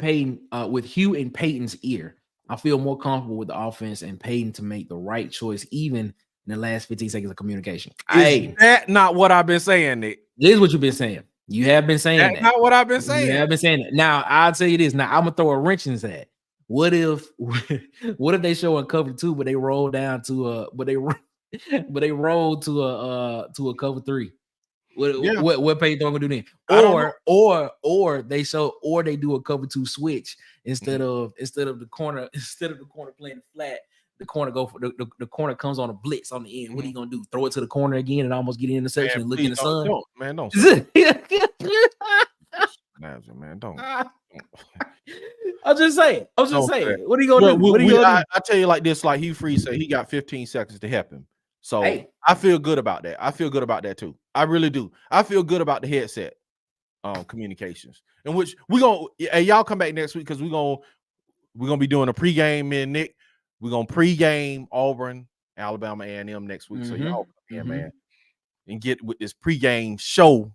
Peyton's ear, I feel more comfortable with the offense and Peyton to make the right choice, even in the last 15 seconds of communication. Is that not what I've been saying, Nick? It is what you've been saying. You have been saying that. Not what I've been saying. You have been saying that. Now I'll tell you this. Now I'm gonna throw a wrench in that. What if they show in cover 2, but they roll down to a cover 3? What Peyton gonna do then? Or they do a cover 2 switch instead of the corner playing flat. The corner the corner comes on a blitz on the end. What are you gonna do? Throw it to the corner again and almost get in the interception and look in the sun? Don't. I'm just saying. What are you gonna do? I tell you like this, like Hugh Freeze said, he got 15 seconds to help him. So I feel good about that. I feel good about that too. I really do. I feel good about the headset communications. In which y'all come back next week because we're gonna be doing a pregame, me and Nick. We're gonna pregame Auburn, Alabama A&M next week. So y'all come here, man, and get with this pregame show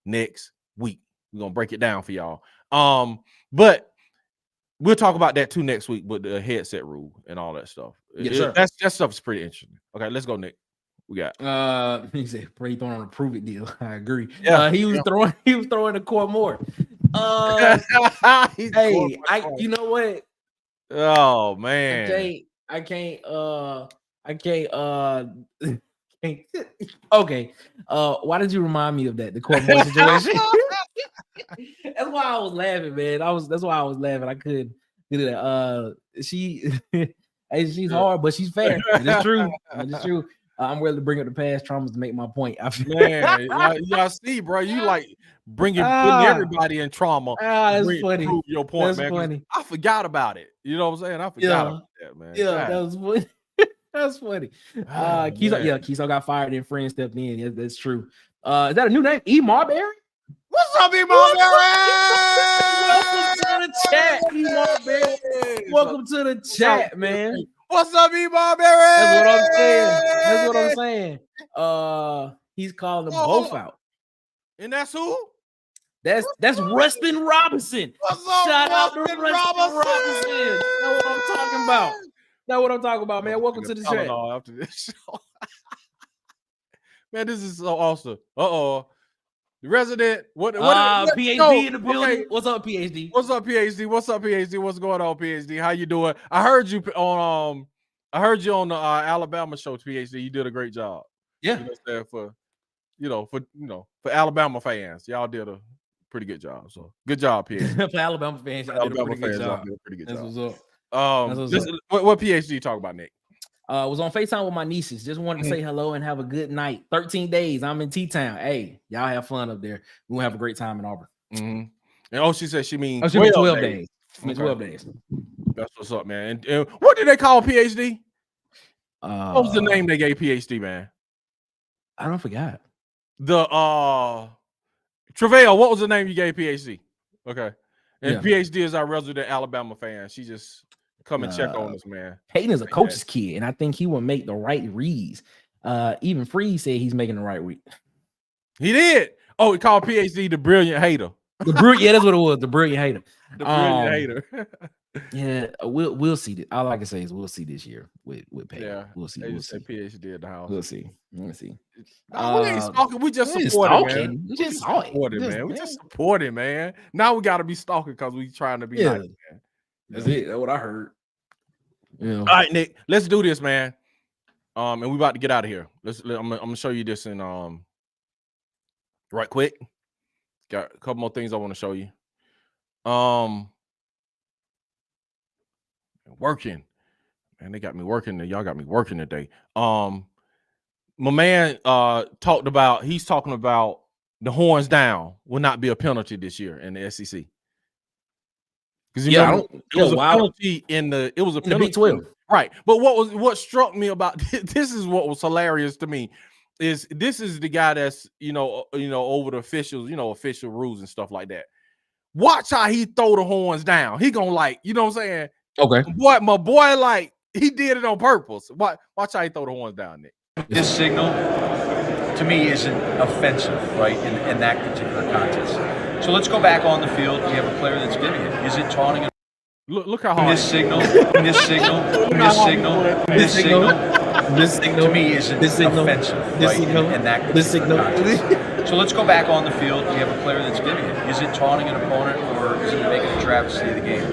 next week. We're gonna break it down for y'all. But we'll talk about that too next week with the headset rule and all that stuff. Yes, sir. That stuff is pretty interesting. Okay, let's go, Nick. We got. He said, "Pray throwing on a prove it deal." I agree. Yeah, He was throwing the court more. Hey, you know what? Oh man, I can't. Okay. Why did you remind me of that? The court more situation. That's why I was laughing, man. That's why I was laughing. I couldn't do that. She's hard, but she's fair. It's true. It's true. I'm ready to bring up the past traumas to make my point. Man, y'all see, bro, you like putting everybody in trauma. That's funny. Prove your point, That's man. funny. I forgot about it. You know what I'm saying? I forgot about that, man. Yeah, that was funny. That's funny. Keyshawn got fired and friend stepped in. Yeah, that's true. Is that a new name? E. Marbury? What's up, E. Marbury? Welcome to the chat, E. Marbury. Welcome to the chat, man. What's up, E. Marbury? That's what I'm saying. He's calling them both out. And that's who? That's Rustin Robinson. Shout out to Rustin Robinson. That's what I'm talking about. That's what I'm talking about, man. Welcome to the chat. After this show. Man, this is so awesome. The resident. What PhD in the building. Okay. What's up, PhD? What's up, PhD? What's up, PhD? What's going on, PhD? How you doing? I heard you on the Alabama show, PhD. You did a great job. Yeah. For Alabama fans, y'all did a pretty good job. So good job, PhD. For Alabama fans, y'all did a pretty good job. That's what's up. What PhD talk about, Nick? Was on FaceTime with my nieces. Just wanted to say hello and have a good night. 13 days. I'm in T-Town. Hey, y'all have fun up there. We're gonna have a great time in Auburn. Mm-hmm. And she said she means 12 days. 12 days. That's what's up, man. And what did they call PhD? What was the name they gave PhD, man? I don't forgot. The Travail, what was the name you gave PhD? Okay. And PhD is our resident Alabama fan. She just come and check on us, man. Peyton is a coach's kid, and I think he will make the right reads. Even Freeze said he's making the right read. He did. Oh, he called PhD the brilliant hater. Yeah, that's what it was. The brilliant hater. The brilliant hater. Yeah, we'll see. All I can say is we'll see this year with Peyton. Yeah, we'll see. We'll see. PhD at the house. We'll see. We'll see. We ain't stalking. We just supporting, man. We just supporting, man. We just supporting, man. Now we got to be stalking because we trying to be nice, man. That's it. That's what I heard. Yeah. All right, Nick. Let's do this, man. And we about to get out of here. I'm gonna show you this in right quick. Got a couple more things I want to show you. Working, man. They got me working. Y'all got me working today. My man he's talking about the horns down will not be a penalty this year in the SEC. Because it was a penalty in the Big 12. Right. But what struck me about this is what was hilarious to me is this is the guy that's over the officials, official rules and stuff like that. Watch how he throw the horns down. He gonna what I'm saying? Okay. My boy, like he did it on purpose. Watch how he throw the horns down, Nick. This signal, to me, isn't offensive, right, in that particular contest. So let's go back on the field. We have a player that's giving it. Is it taunting? Look how hard. This signal, to me isn't offensive, right, in that particular contest. So let's go back on the field. We have a player that's giving it. Is it taunting an opponent or is it making a travesty of the game?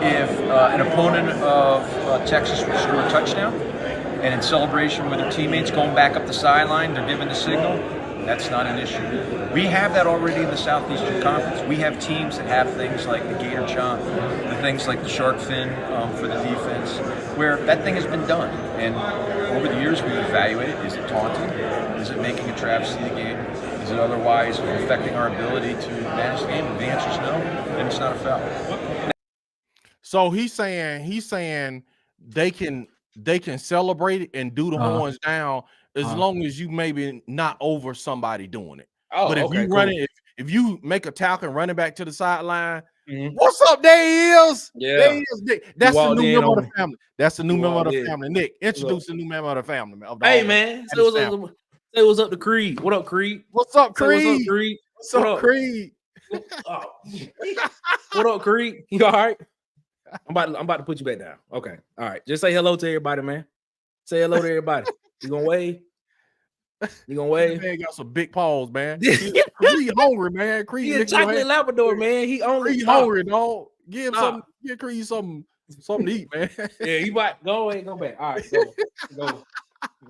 If an opponent of Texas would score a touchdown and in celebration with their teammates going back up the sideline, they're giving the signal, that's not an issue. We have that already in the Southeastern Conference. We have teams that have things like the Gator Chomp, the things like the Shark Fin for the defense, where that thing has been done. And over the years, we've evaluated, is it taunting? Is it making a travesty of the game? Is it otherwise affecting our ability to manage the game? If the answer is no, then it's not a foul. So he's saying they can celebrate it and do the horns down as long as you maybe not over somebody doing it. But if you run it, if you make a tackle and run it back to the sideline, what's up? There he is. Yeah, there he is. That's the new member of the family. That's the new member of the family. Nick, introduce the new member of the family. Hey man, say what's up to Creed. What up, Creed? What's up, Creed? What's up, Creed? What's up, Creed? What up, Creed? You all right? I'm about to put you back down. Okay. All right. Just say hello to everybody, man. Say hello to everybody. You gonna wave? You gonna wave? Man got some big paws, man. Creed hungry, man. Creed, he a chocolate Labrador, man. He only hungry, dog. Give him something. Give Creed something to eat, man. Yeah, he might go away, go back. All right,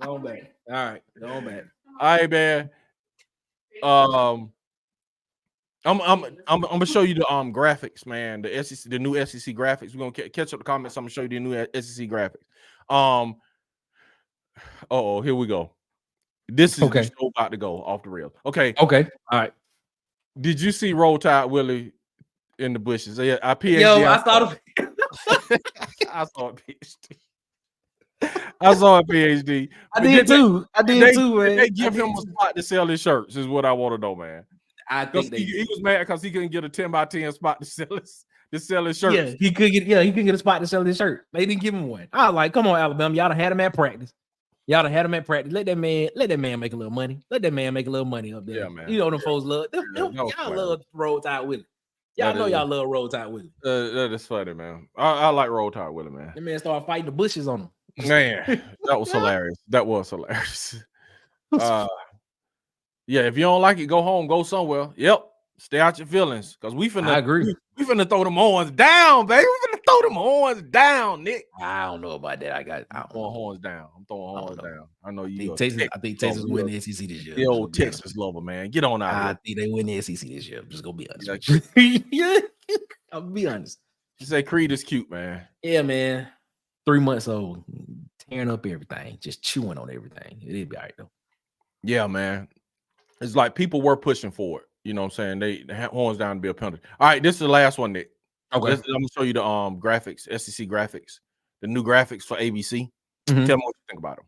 go back. All right, go back. All right, man. I'm gonna show you the graphics, man. The SEC, the new SEC graphics. We're gonna catch up the comments. I'm gonna show you the new SEC graphics. Here we go. This is the show about to go off the rails. Okay. All right. Did you see Roll Tide Willie in the bushes? Yeah, I PhD. Yo, I saw I saw a PhD. I saw a PhD. I did too, man. They give him a spot to sell his shirts, is what I want to know, man. I think he was mad because he couldn't get a 10x10 spot to sell his shirts. Yeah, he could get a spot to sell his shirt. They didn't give him one. I was like, come on, Alabama, y'all done had him at practice. Let that man make a little money. Let that man make a little money up there. Yeah, man. You know them folks love. Y'all love Roll Tide Willie. Y'all know y'all love Roll Tide Willie. That is funny, man. I like Roll Tide Willie, man. That man started fighting the bushes on him. Man, that was hilarious. That was hilarious. Yeah, if you don't like it, go home, go somewhere. Yep. Stay out your feelings. Because I agree. We finna throw them horns down, baby. We finna throw them horns down, Nick. I don't know about that. I'm throwing horns down. I know you. I think Texas win the SEC this year. The old Texas lover, man. Get on out. I think they win the SEC this year. I'm just gonna be honest. Yeah. I'll be honest. You say Creed is cute, man. Yeah, man. 3 months old, tearing up everything, just chewing on everything. It'll be all right though. Yeah, man. It's like people were pushing for it. You know what I'm saying? They had horns down to be a penalty. All right, this is the last one, Nick. Okay. I'm gonna show you the graphics, SEC graphics, the new graphics for ABC. Mm-hmm. Tell me what you think about them.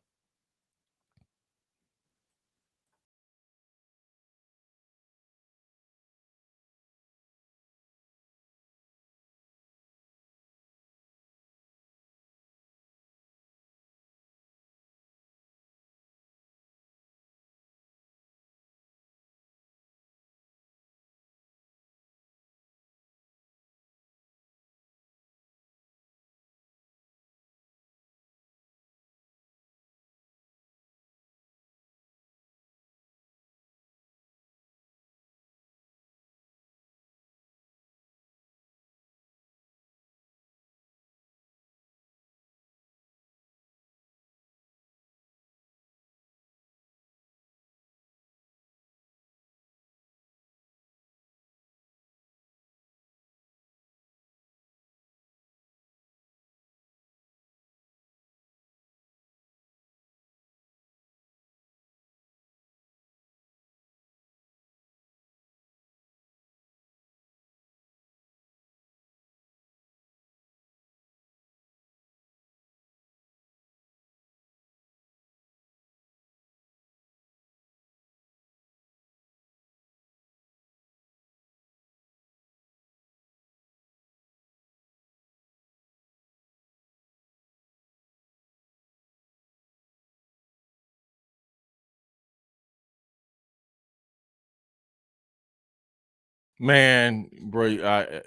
Man, bro, I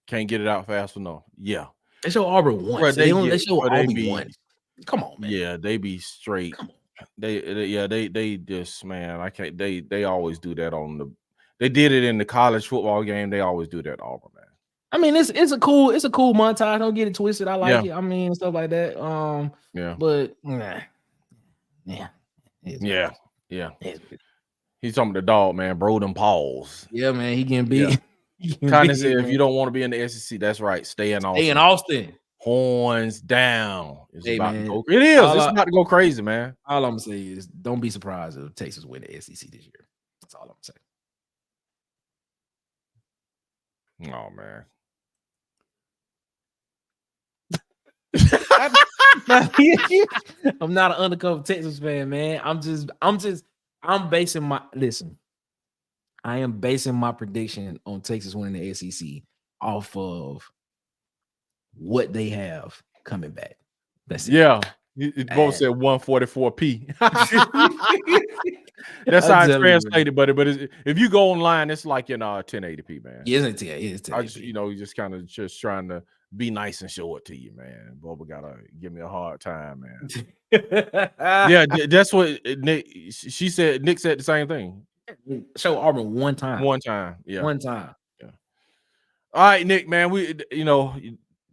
can't get it out fast enough. Yeah. They show Auburn once. Bro, they show Auburn once. Come on, man. Yeah, they be straight. Come on. They just, man, I can't. They always do that on the. They did it in the college football game. They always do that at Auburn, man. I mean, it's a cool montage. Don't get it twisted. I like it. I mean, stuff like that. Yeah. But yeah. He's talking about the dog, man. Bro, them paws. Yeah, man. He getting big. Yeah. Kind of said, if you don't want to be in the SEC, that's right. Stay in Austin. Stay in Austin. Horns down. It's hey, about man. to go. It is. It's about to go crazy, man. All I'm gonna say is, don't be surprised if Texas win the SEC this year. That's all I'm saying. Oh man. I'm not an undercover Texas fan, man. I'm basing my I am basing my prediction on Texas winning the SEC off of what they have coming back. That's it. Yeah. You both said 144p. That's how it's translated, but if you go online, it's like in 1080p, man. Yeah, it's 1080p. I just, you just kind of just trying to be nice and show it to you, man. Bubba gotta give me a hard time, man. Yeah, that's what Nick. She said. Nick said the same thing. Show Auburn one time. One time. Yeah. One time. Yeah. All right, Nick, man.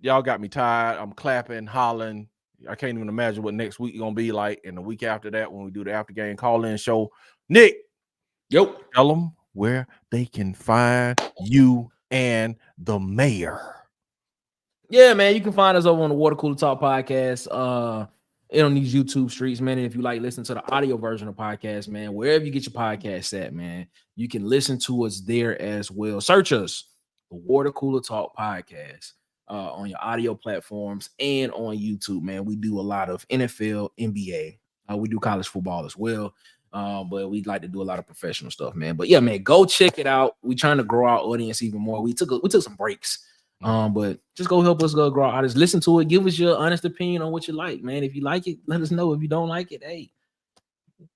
Y'all got me tired. I'm clapping, hollering. I can't even imagine what next week gonna be like, and the week after that when we do the after game call-in show. Nick, tell them where they can find you and the mayor. Yeah, man, you can find us over on the Water Cooler Talk podcast. On these YouTube streets, man. And if you like listening to the audio version of the podcast, man, wherever you get your podcasts at, man, you can listen to us there as well. Search us, the Water Cooler Talk podcast, on your audio platforms and on YouTube, man. We do a lot of NFL, NBA. We do college football as well. But we'd like to do a lot of professional stuff, man. But yeah, man, go check it out. We're trying to grow our audience even more. We took some breaks. But just go help us grow our audience. Listen to it. Give us your honest opinion on what you like, man. If you like it, let us know. If you don't like it, hey,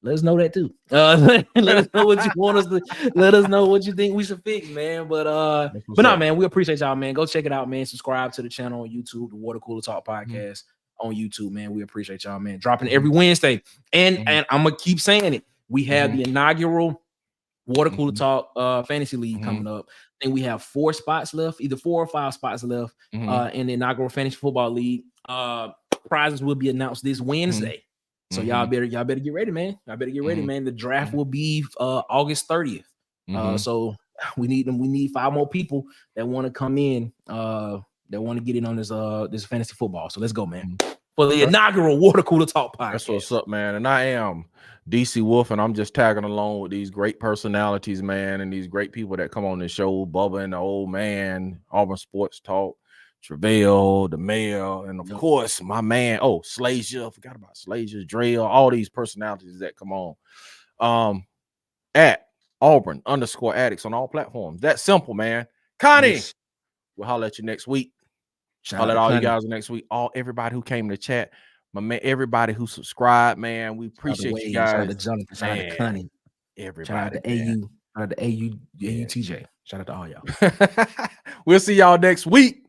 let us know that too. Let us know what you want us to. Let us know what you think we should fix, man. But no, man, we appreciate y'all, man. Go check it out, man. Subscribe to the channel on YouTube, the Water Cooler Talk podcast on YouTube, man. We appreciate y'all, man. Dropping every Wednesday, and I'm gonna keep saying it. We have the inaugural Water Cooler Talk Fantasy League coming up. I think we have 4 spots left, either 4 or 5 spots left in the inaugural Fantasy Football League. Prizes will be announced this Wednesday. So y'all better get ready, man. Y'all better get ready, man. The draft will be August 30th. So we need 5 more people that want to come in, that want to get in on this fantasy football. So let's go, man. For the inaugural Water Cooler Talk podcast. That's what's up, man. And I am DC Wolf, and I'm just tagging along with these great personalities, man, and these great people that come on the show. Bubba and the old man, Auburn Sports Talk, Tre'vell, the mayor, and of course my man. Oh, Slazier, forgot about Slazier, Drell, all these personalities that come on. At Auburn_addicts on all platforms. That's simple, man. Connie, we'll holler at you next week. I'll let all you guys next week. Everybody who came to chat, my man, everybody who subscribed, man. We appreciate you guys. Shout out to Jonathan, shout out to Connie, everybody. Shout out to AU, shout out to AU, TJ. Shout out to all y'all. We'll see y'all next week.